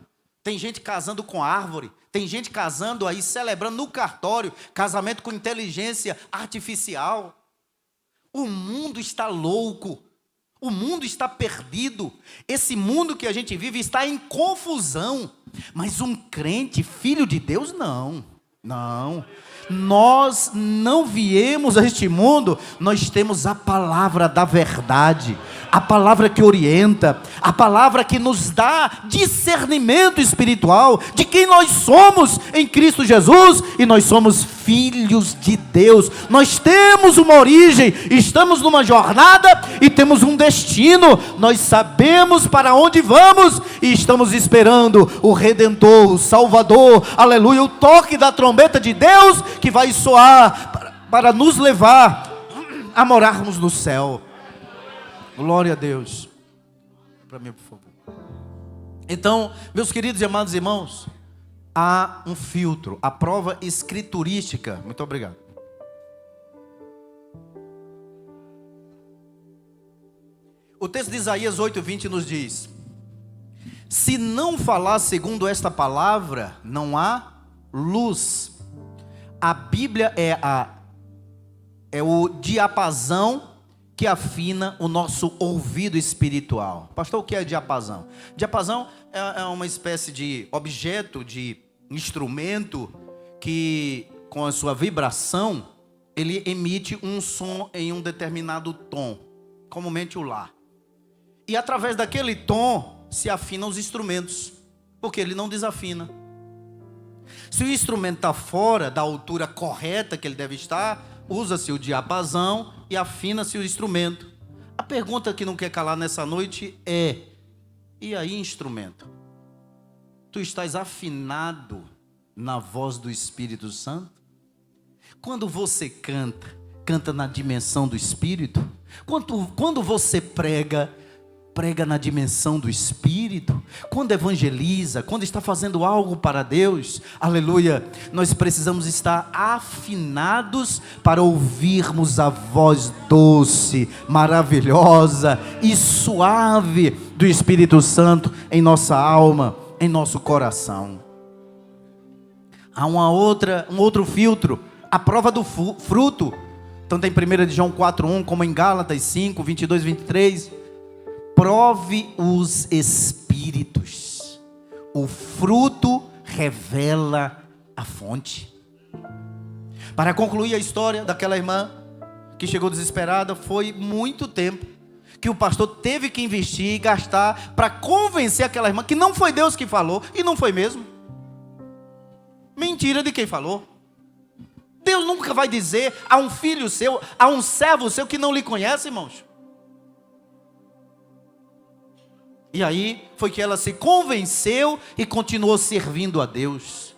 Tem gente casando com árvore. Tem gente casando aí, celebrando no cartório, casamento com inteligência artificial. O mundo está louco. O mundo está perdido. Esse mundo que a gente vive está em confusão. Mas um crente, filho de Deus, não. Não, nós não viemos a este mundo, nós temos a palavra da verdade, a palavra que orienta, a palavra que nos dá discernimento espiritual de quem nós somos em Cristo Jesus, e nós somos filhos de Deus. Nós temos uma origem, estamos numa jornada e temos um destino. Nós sabemos para onde vamos e estamos esperando o Redentor, o Salvador, aleluia, o toque da trombeta de Deus que vai soar para nos levar a morarmos no céu. Glória a Deus. Para mim, por favor. Então, meus queridos e amados irmãos, há um filtro, a prova escriturística. Muito obrigado. O texto de Isaías 8:20 nos diz: se não falar segundo esta palavra, não há luz. A Bíblia é o diapasão que afina o nosso ouvido espiritual. Pastor, o que é diapasão? Diapasão é uma espécie de objeto, de instrumento que, com a sua vibração, ele emite um som em um determinado tom, comumente o Lá. E através daquele tom se afinam os instrumentos, porque ele não desafina. Se o instrumento está fora da altura correta que ele deve estar, usa-se o diapasão e afina-se o instrumento. A pergunta que não quer calar nessa noite é: e aí, instrumento? Tu estás afinado na voz do Espírito Santo? Quando você canta na dimensão do Espírito? Quando você prega na dimensão do Espírito? Quando evangeliza, quando está fazendo algo para Deus, aleluia, nós precisamos estar afinados para ouvirmos a voz doce, maravilhosa e suave do Espírito Santo em nossa alma, em nosso coração. Há um outro filtro, a prova do fruto, tanto em 1 João 4:1 como em Gálatas 5:22 e 23. Prove os espíritos, o fruto revela a fonte. Para concluir a história daquela irmã que chegou desesperada, foi muito tempo que o pastor teve que investir e gastar para convencer aquela irmã que não foi Deus que falou, e não foi mesmo. Mentira de quem falou. Deus nunca vai dizer a um filho seu, a um servo seu que não lhe conhece, irmãos. E aí foi que ela se convenceu e continuou servindo a Deus.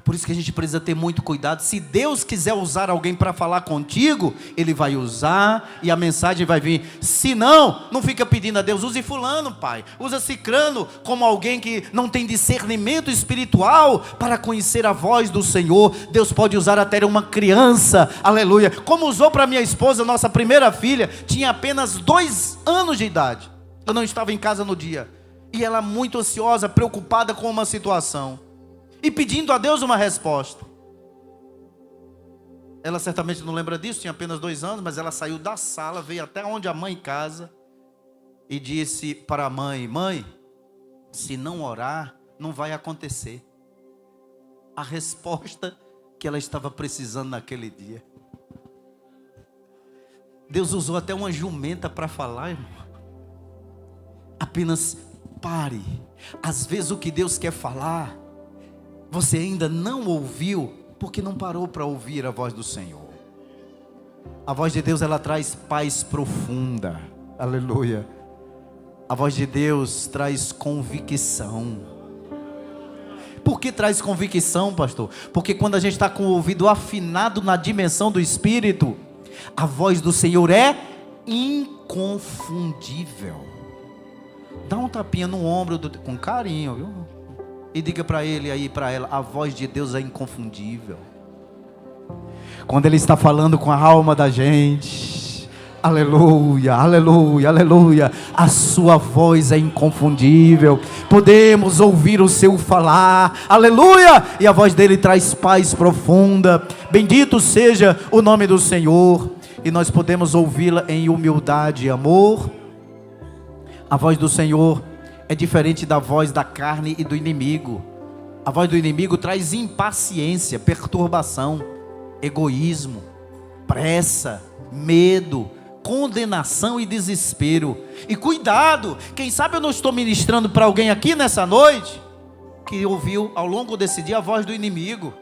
Por isso que a gente precisa ter muito cuidado. Se Deus quiser usar alguém para falar contigo, Ele vai usar e a mensagem vai vir. Se não, não fica pedindo a Deus: use fulano, pai, usa cicrano, como alguém que não tem discernimento espiritual para conhecer a voz do Senhor. Deus pode usar até uma criança, aleluia, como usou para minha esposa, nossa primeira filha, tinha apenas 2 anos de idade. Eu não estava em casa no dia, e ela muito ansiosa, preocupada com uma situação, e pedindo a Deus uma resposta. Ela certamente não lembra disso, tinha apenas 2 anos, mas ela saiu da sala, veio até onde a mãe casa, e disse para a mãe: mãe, se não orar, não vai acontecer. A resposta que ela estava precisando naquele dia. Deus usou até uma jumenta para falar, irmão. Apenas pare. Às vezes o que Deus quer falar, você ainda não ouviu, porque não parou para ouvir a voz do Senhor. A voz de Deus, ela traz paz profunda, aleluia. A voz de Deus traz convicção. Por que traz convicção, pastor? Porque quando a gente está com o ouvido afinado na dimensão do Espírito, a voz do Senhor é inconfundível. Dá um tapinha no ombro com carinho, viu? E diga para ele aí, para ela: a voz de Deus é inconfundível. Quando Ele está falando com a alma da gente, aleluia, aleluia, aleluia, a sua voz é inconfundível. Podemos ouvir o seu falar, aleluia, e a voz dele traz paz profunda. Bendito seja o nome do Senhor. E nós podemos ouvi-la em humildade e amor. A voz do Senhor é diferente da voz da carne e do inimigo. A voz do inimigo traz impaciência, perturbação, egoísmo, pressa, medo, condenação e desespero. E cuidado, quem sabe eu não estou ministrando para alguém aqui nessa noite que ouviu ao longo desse dia a voz do inimigo.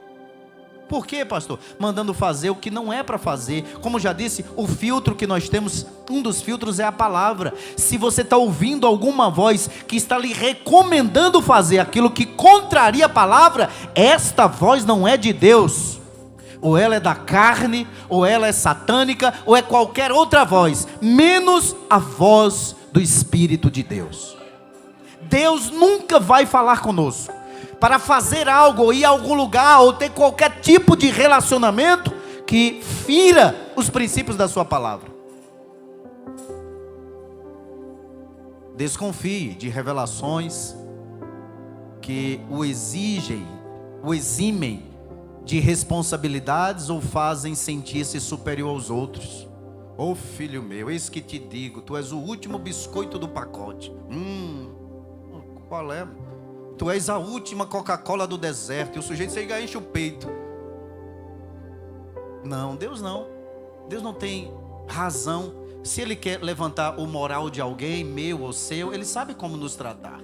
Por quê, pastor? Mandando fazer o que não é para fazer. Como já disse, o filtro que nós temos, um dos filtros é a palavra. Se você está ouvindo alguma voz que está lhe recomendando fazer aquilo que contraria a palavra, esta voz não é de Deus. Ou ela é da carne, ou ela é satânica, ou é qualquer outra voz, menos a voz do Espírito de Deus. Deus nunca vai falar conosco para fazer algo, ou ir a algum lugar, ou ter qualquer tipo de relacionamento que fira os princípios da sua palavra. Desconfie de revelações que o exigem, o eximem de responsabilidades ou fazem sentir-se superior aos outros. Ô filho meu, eis que te digo, tu és o último biscoito do pacote. Qual é? Tu és a última Coca-Cola do deserto. E o sujeito chega e enche o peito. Não, Deus não. Deus não tem razão. Se Ele quer levantar o moral de alguém, meu ou seu, Ele sabe como nos tratar.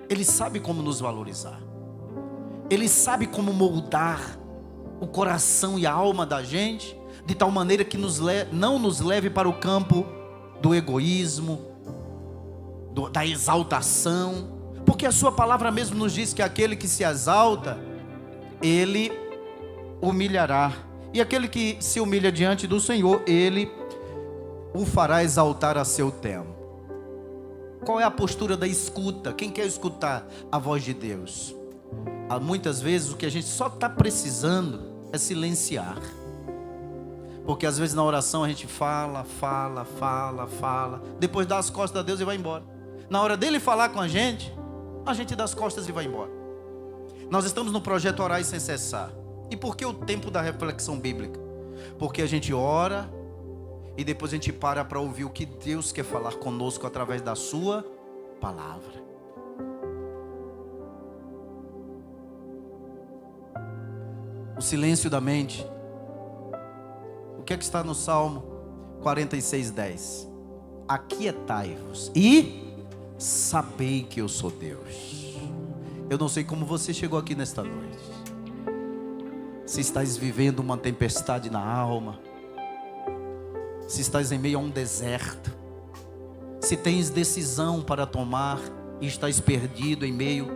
Ele sabe como nos valorizar. Ele sabe como moldar o coração e a alma da gente, de tal maneira que não nos leve para o campo do egoísmo, da exaltação. Porque a sua palavra mesmo nos diz que aquele que se exalta, ele humilhará. E aquele que se humilha diante do Senhor, ele o fará exaltar a seu tempo. Qual é a postura da escuta? Quem quer escutar a voz de Deus? Há muitas vezes o que a gente só está precisando é silenciar. Porque às vezes na oração a gente fala. Depois dá as costas a Deus e vai embora. Na hora dele falar com a gente dá as costas e vai embora. Nós estamos no projeto Orar Sem Cessar. E por que o tempo da reflexão bíblica? Porque a gente ora e depois a gente para ouvir o que Deus quer falar conosco através da sua palavra. O silêncio da mente. O que é que está no Salmo 46:10? Aquietai-vos e sabei que eu sou Deus. Eu não sei como você chegou aqui nesta noite. Se estás vivendo uma tempestade na alma, se estás em meio a um deserto, se tens decisão para tomar e estás perdido em meio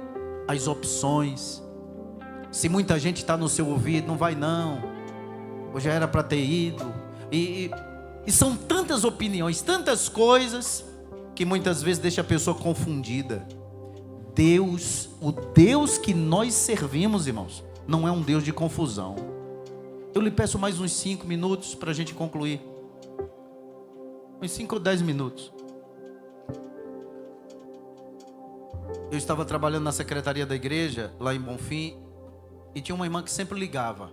às opções, se muita gente está no seu ouvido, não vai não, ou já era para ter ido, e são tantas opiniões, tantas coisas, que muitas vezes deixa a pessoa confundida. Deus, o Deus que nós servimos, irmãos, não é um Deus de confusão. Eu lhe peço mais uns 5 minutos para a gente concluir. Uns 5 ou 10 minutos. Eu estava trabalhando na secretaria da igreja, lá em Bonfim, e tinha uma irmã que sempre ligava.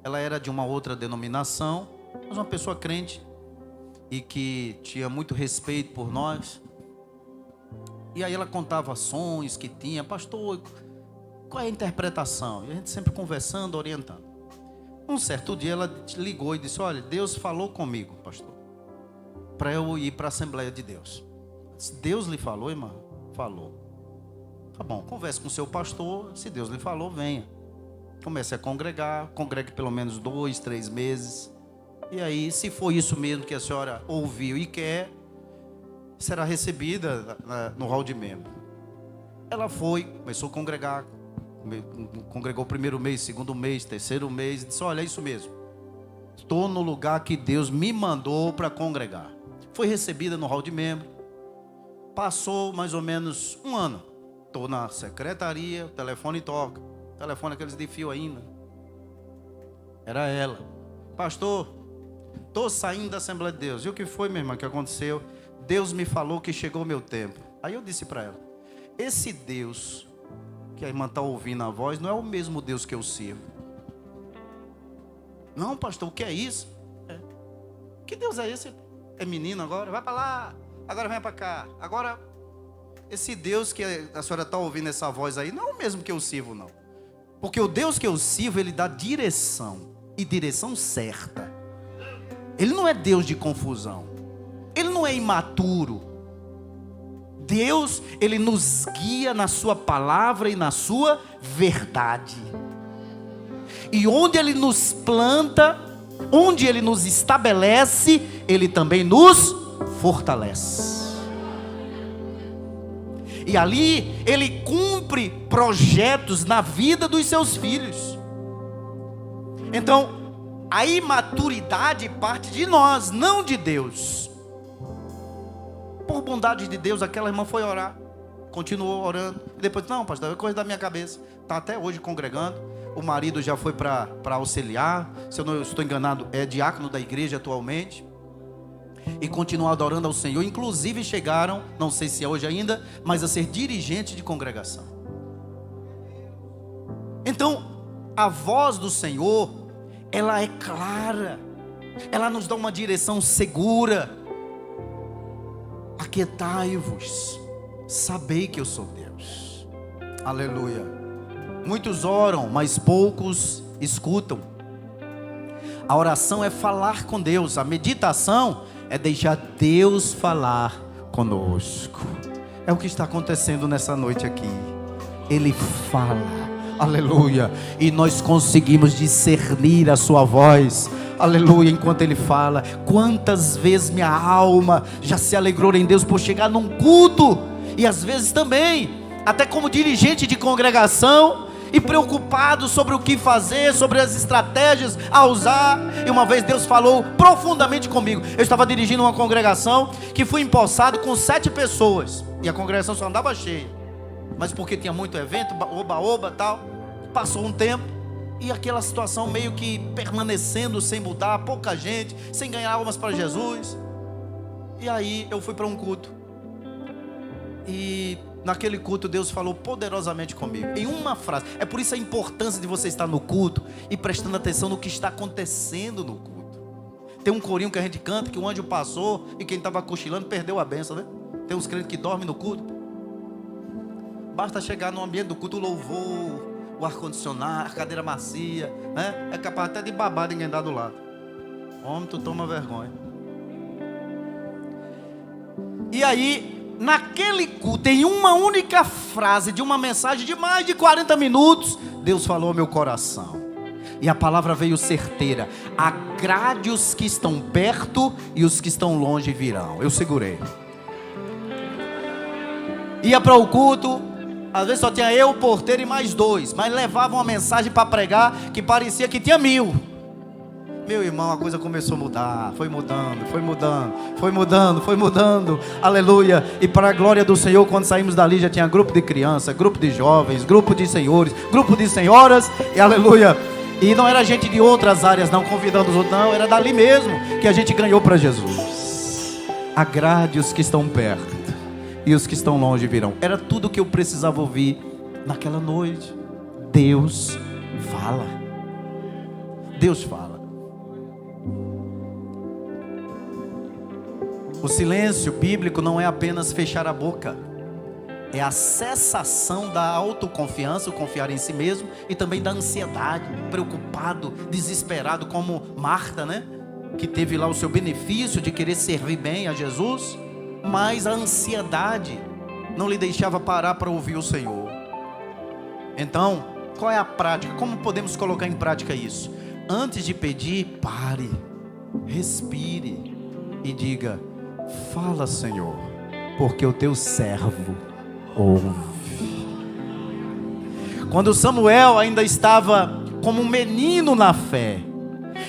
Ela era de uma outra denominação, mas uma pessoa crente, e que tinha muito respeito por nós. E aí ela contava sonhos que tinha. Pastor, qual é a interpretação? E a gente sempre conversando, orientando. Um certo dia ela ligou e disse: olha, Deus falou comigo, pastor, para eu ir para a Assembleia de Deus. Se Deus lhe falou, irmã? Falou. Tá bom, converse com o seu pastor. Se Deus lhe falou, venha. Comece a congregar. Congregue pelo menos 2, 3 meses. E aí, se for isso mesmo que a senhora ouviu e quer, será recebida no hall de membro. Ela foi, começou a congregar. Congregou o primeiro mês, segundo mês, terceiro mês. E disse: olha, é isso mesmo. Estou no lugar que Deus me mandou para congregar. Foi recebida no hall de membro. Passou mais ou menos um ano. Estou na secretaria, o telefone toca. O telefone aqueles de fio ainda. Era ela. Pastor, estou saindo da Assembleia de Deus. E o que foi, minha irmã, que aconteceu? Deus me falou que chegou o meu tempo. Aí eu disse para ela: esse Deus que a irmã está ouvindo a voz não é o mesmo Deus que eu sirvo. Não, pastor, o que é isso? Que Deus é esse? É menino agora? Vai para lá, agora vem para cá. Agora, esse Deus que a senhora está ouvindo essa voz aí, não é o mesmo que eu sirvo, não. Porque o Deus que eu sirvo, Ele dá direção, e direção certa. Ele não é Deus de confusão. Ele não é imaturo. Deus, Ele nos guia na sua palavra e na sua verdade. E onde Ele nos planta, onde Ele nos estabelece, Ele também nos fortalece. E ali Ele cumpre projetos na vida dos seus filhos. Então, a imaturidade parte de nós, não de Deus. Por bondade de Deus, aquela irmã foi orar, continuou orando, e depois, não, pastor, é coisa da minha cabeça. Está até hoje congregando. O marido já foi para auxiliar, se eu não estou enganado, é diácono da igreja atualmente. E continuam adorando ao Senhor. Inclusive chegaram, não sei se é hoje ainda, mas a ser dirigente de congregação. Então, a voz do Senhor, ela é clara, ela nos dá uma direção segura. Aquietai-vos, sabei que eu sou Deus. Aleluia. Muitos oram, mas poucos escutam. A oração é falar com Deus, a meditação é deixar Deus falar conosco. É o que está acontecendo nessa noite aqui. Ele fala, aleluia, e nós conseguimos discernir a sua voz, aleluia, enquanto Ele fala. Quantas vezes minha alma já se alegrou em Deus por chegar num culto, e às vezes também, até como dirigente de congregação, e preocupado sobre o que fazer, sobre as estratégias a usar. E uma vez Deus falou profundamente comigo. Eu estava dirigindo uma congregação que fui empossado com 7 pessoas, e a congregação só andava cheia, mas porque tinha muito evento, oba-oba e tal. Passou um tempo, e aquela situação meio que permanecendo sem mudar, pouca gente, sem ganhar almas para Jesus. E aí eu fui para um culto, e naquele culto Deus falou poderosamente comigo, em uma frase. É por isso a importância de você estar no culto e prestando atenção no que está acontecendo no culto. Tem um corinho que a gente canta, que o anjo passou e quem estava cochilando perdeu a benção, né? Tem uns crentes que dormem no culto. Basta chegar no ambiente do culto, o louvor, o ar-condicionado, a cadeira macia, né? É capaz até de babar ninguém dar do lado. Homem, tu toma vergonha. E aí, naquele culto, em uma única frase de uma mensagem de mais de 40 minutos, Deus falou ao meu coração, e a palavra veio certeira: agrade os que estão perto e os que estão longe virão. Eu segurei. Ia para o culto, às vezes só tinha eu, o porteiro e mais 2, mas levava uma mensagem para pregar que parecia que tinha 1000. Meu irmão, a coisa começou a mudar, foi mudando, foi mudando, foi mudando, foi mudando, aleluia. E para a glória do Senhor, quando saímos dali já tinha grupo de crianças, grupo de jovens, grupo de senhores, grupo de senhoras, e aleluia. E não era gente de outras áreas não, convidando os outros, não, era dali mesmo que a gente ganhou para Jesus. Agrade os que estão perto e os que estão longe virão. Era tudo o que eu precisava ouvir naquela noite. Deus fala. Deus fala. O silêncio bíblico não é apenas fechar a boca, é a cessação da autoconfiança, o confiar em si mesmo, e também da ansiedade, preocupado, desesperado, como Marta, né? Que teve lá o seu benefício de querer servir bem a Jesus, mas a ansiedade não lhe deixava parar para ouvir o Senhor. Então, qual é a prática? Como podemos colocar em prática isso? Antes de pedir, pare, respire e diga: fala, Senhor, porque o teu servo ouve. Quando Samuel ainda estava como um menino na fé,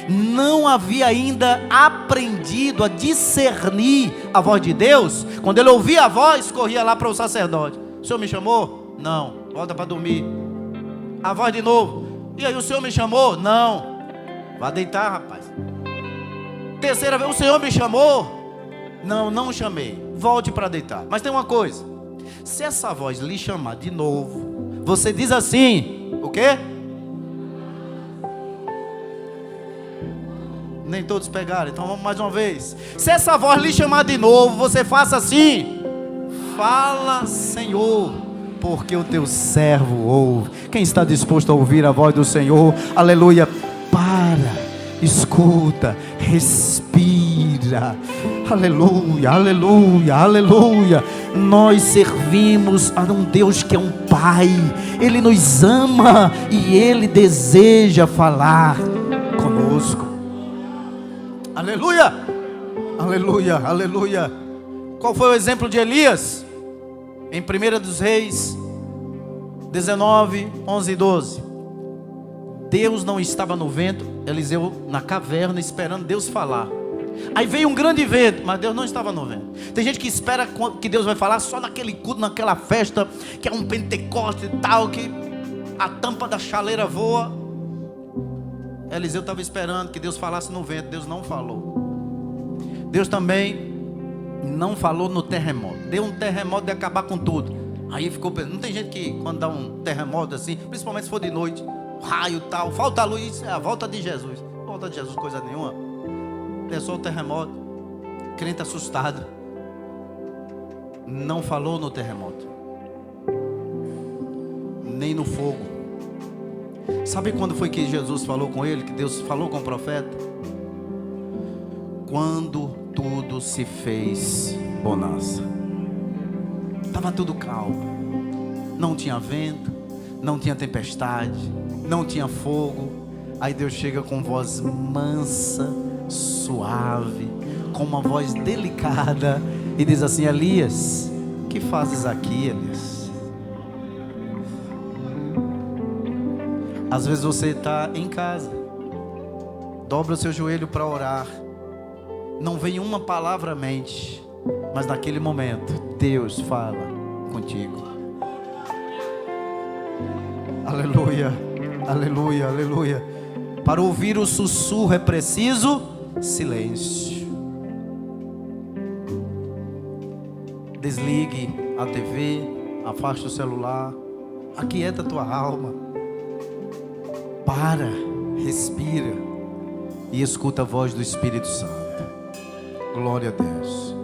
não havia ainda aprendido a discernir a voz de Deus. Quando ele ouvia a voz, corria lá para o sacerdote: o Senhor me chamou? Não. Volta para dormir. A voz de novo: e aí, o Senhor me chamou? Não. Vá deitar, rapaz. Terceira vez: o Senhor me chamou? Não, não chamei. Volte para deitar. Mas tem uma coisa: se essa voz lhe chamar de novo, você diz assim: o quê? Nem todos pegaram, então vamos mais uma vez. Se essa voz lhe chamar de novo, você faça assim: Fala, Senhor, porque o teu servo ouve. Quem está disposto a ouvir a voz do Senhor? Aleluia. Para, escuta, respira. Aleluia, aleluia, aleluia. Nós servimos a um Deus que é um Pai. Ele nos ama e Ele deseja falar conosco. Aleluia, aleluia, aleluia. Qual foi o exemplo de Elias? Em 1 dos Reis 19, 11 e 12. Deus não estava no vento, Eliseu na caverna esperando Deus falar. Aí veio um grande vento, mas Deus não estava no vento. Tem gente que espera que Deus vai falar só naquele culto, naquela festa, que é um Pentecoste e tal, que a tampa da chaleira voa. Eliseu estava esperando que Deus falasse no vento, Deus não falou. Deus também não falou no terremoto. Deu um terremoto de acabar com tudo. Aí ficou pensando, não tem gente que quando dá um terremoto assim, principalmente se for de noite, raio e tal, falta a luz, isso é a volta de Jesus. Volta de Jesus coisa nenhuma. É só o terremoto. Crente assustado. Não falou no terremoto, nem no fogo. Sabe quando foi que Jesus falou com ele? Que Deus falou com o profeta? Quando tudo se fez bonança. Estava tudo calmo. Não tinha vento, não tinha tempestade, não tinha fogo. Aí Deus chega com voz mansa, suave, com uma voz delicada e diz assim: Elias, o que fazes aqui, Elias? Às vezes você está em casa, dobra o seu joelho para orar, não vem uma palavra à mente, mas naquele momento Deus fala contigo. Aleluia, aleluia, aleluia. Para ouvir o sussurro é preciso silêncio. Desligue a TV, afaste o celular, aquieta a tua alma. Para, respira e escuta a voz do Espírito Santo. Glória a Deus,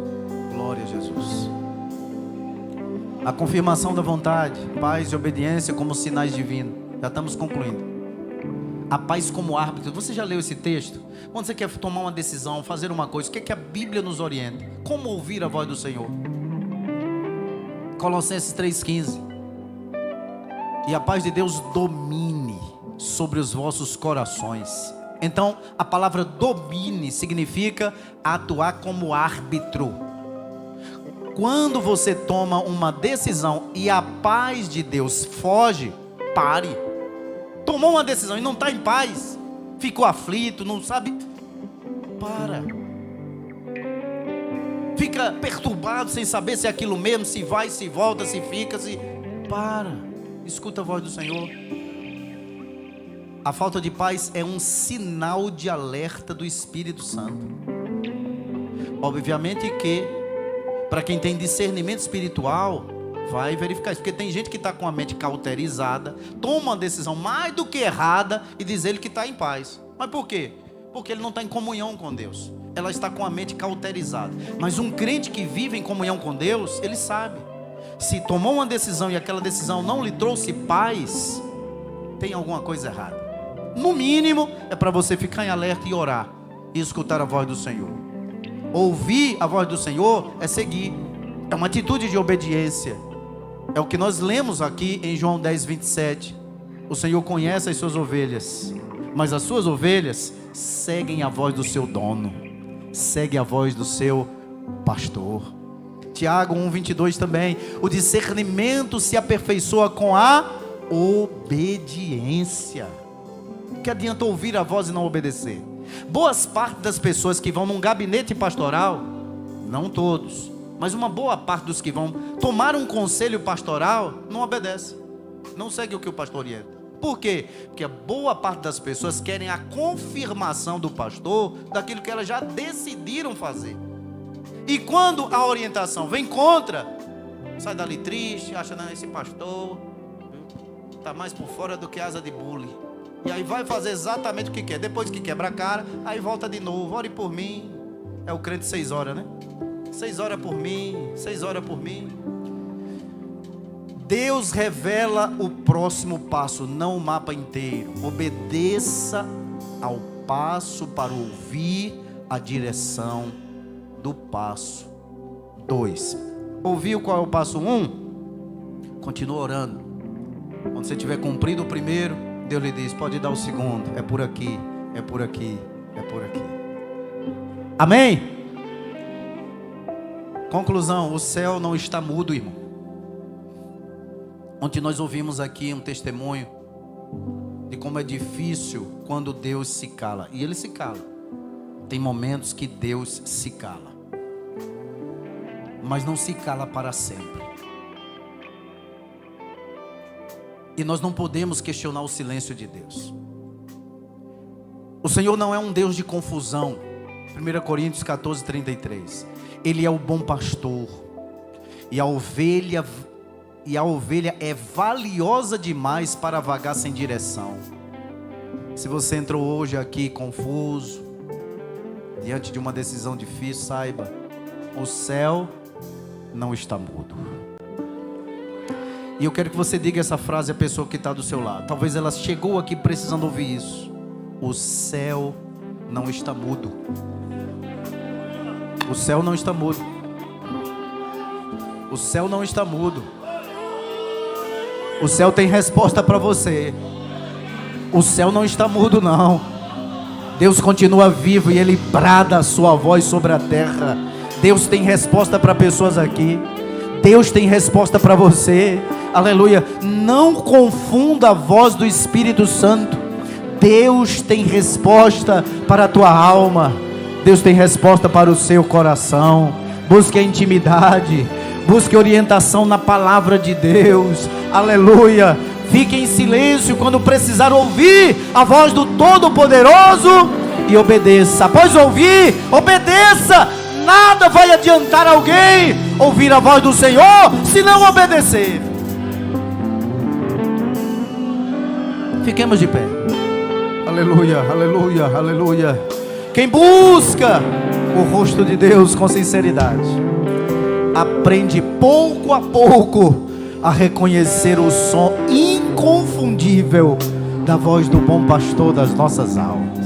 glória a Jesus. A confirmação da vontade, paz e obediência como sinais divinos. Já estamos concluindo. A paz como árbitro. Você já leu esse texto? Quando você quer tomar uma decisão, fazer uma coisa, o que é que a Bíblia nos orienta? Como ouvir a voz do Senhor? Colossenses 3,15. E a paz de Deus domine sobre os vossos corações. Então, a palavra domine significa atuar como árbitro. Quando você toma uma decisão e a paz de Deus foge, pare. Tomou uma decisão e não está em paz, ficou aflito, não sabe, para. Fica perturbado sem saber se é aquilo mesmo, se vai, se volta, se fica, se... Para, escuta a voz do Senhor. A falta de paz é um sinal de alerta do Espírito Santo. Obviamente que, para quem tem discernimento espiritual, vai verificar isso, porque tem gente que está com a mente cauterizada, toma uma decisão mais do que errada e diz ele que está em paz. Mas por quê? Porque ele não está em comunhão com Deus. Ela está com a mente cauterizada. Mas um crente que vive em comunhão com Deus, ele sabe. Se tomou uma decisão e aquela decisão não lhe trouxe paz, tem alguma coisa errada. No mínimo, é para você ficar em alerta e orar e escutar a voz do Senhor. Ouvir a voz do Senhor é seguir. É uma atitude de obediência. É o que nós lemos aqui em João 10, 27. O Senhor conhece as suas ovelhas, mas as suas ovelhas seguem a voz do seu dono, seguem a voz do seu pastor. Tiago 1, 22 também. O discernimento se aperfeiçoa com a obediência. Que adianta ouvir a voz e não obedecer? Boas partes das pessoas que vão num gabinete pastoral, não todos, mas uma boa parte dos que vão tomar um conselho pastoral, não obedece, não segue o que o pastor orienta. Por quê? Porque a boa parte das pessoas querem a confirmação do pastor daquilo que elas já decidiram fazer. E quando a orientação vem contra, sai dali triste, acha, não, esse pastor está mais por fora do que asa de bule. E aí vai fazer exatamente o que quer. Depois que quebra a cara, aí volta de novo. Ore por mim. É o crente 6 horas, né? 6 horas por mim, 6 horas por mim. Deus revela o próximo passo, não o mapa inteiro. Obedeça ao passo para ouvir a direção do passo 2. Ouviu qual é o passo 1? Continua orando. Quando você tiver cumprido o primeiro, Deus lhe diz: pode dar o segundo. É por aqui, é por aqui, é por aqui. Amém? Conclusão: o céu não está mudo, irmão. Ontem nós ouvimos aqui um testemunho de como é difícil quando Deus se cala. E Ele se cala. Tem momentos que Deus se cala, mas não se cala para sempre. E nós não podemos questionar o silêncio de Deus. O Senhor não é um Deus de confusão. 1 Coríntios 14, 33. Ele é o bom pastor. E a ovelha é valiosa demais para vagar sem direção. Se você entrou hoje aqui confuso, diante de uma decisão difícil, saiba: o céu não está mudo. E eu quero que você diga essa frase à pessoa que está do seu lado. Talvez ela chegou aqui precisando ouvir isso. O céu não está mudo. O céu não está mudo. O céu não está mudo. O céu tem resposta para você. O céu não está mudo, não. Deus continua vivo e Ele brada a sua voz sobre a terra. Deus tem resposta para pessoas aqui. Deus tem resposta para você. Aleluia. Não confunda a voz do Espírito Santo. Deus tem resposta para a tua alma. Deus tem resposta para o seu coração. Busque a intimidade. Busque orientação na palavra de Deus. Aleluia. Fique em silêncio quando precisar ouvir a voz do Todo-Poderoso e obedeça. Após ouvir, obedeça. Nada vai adiantar alguém ouvir a voz do Senhor se não obedecer. Fiquemos de pé. Aleluia, aleluia, aleluia. Quem busca o rosto de Deus com sinceridade, aprende pouco a pouco a reconhecer o som inconfundível da voz do bom pastor das nossas almas.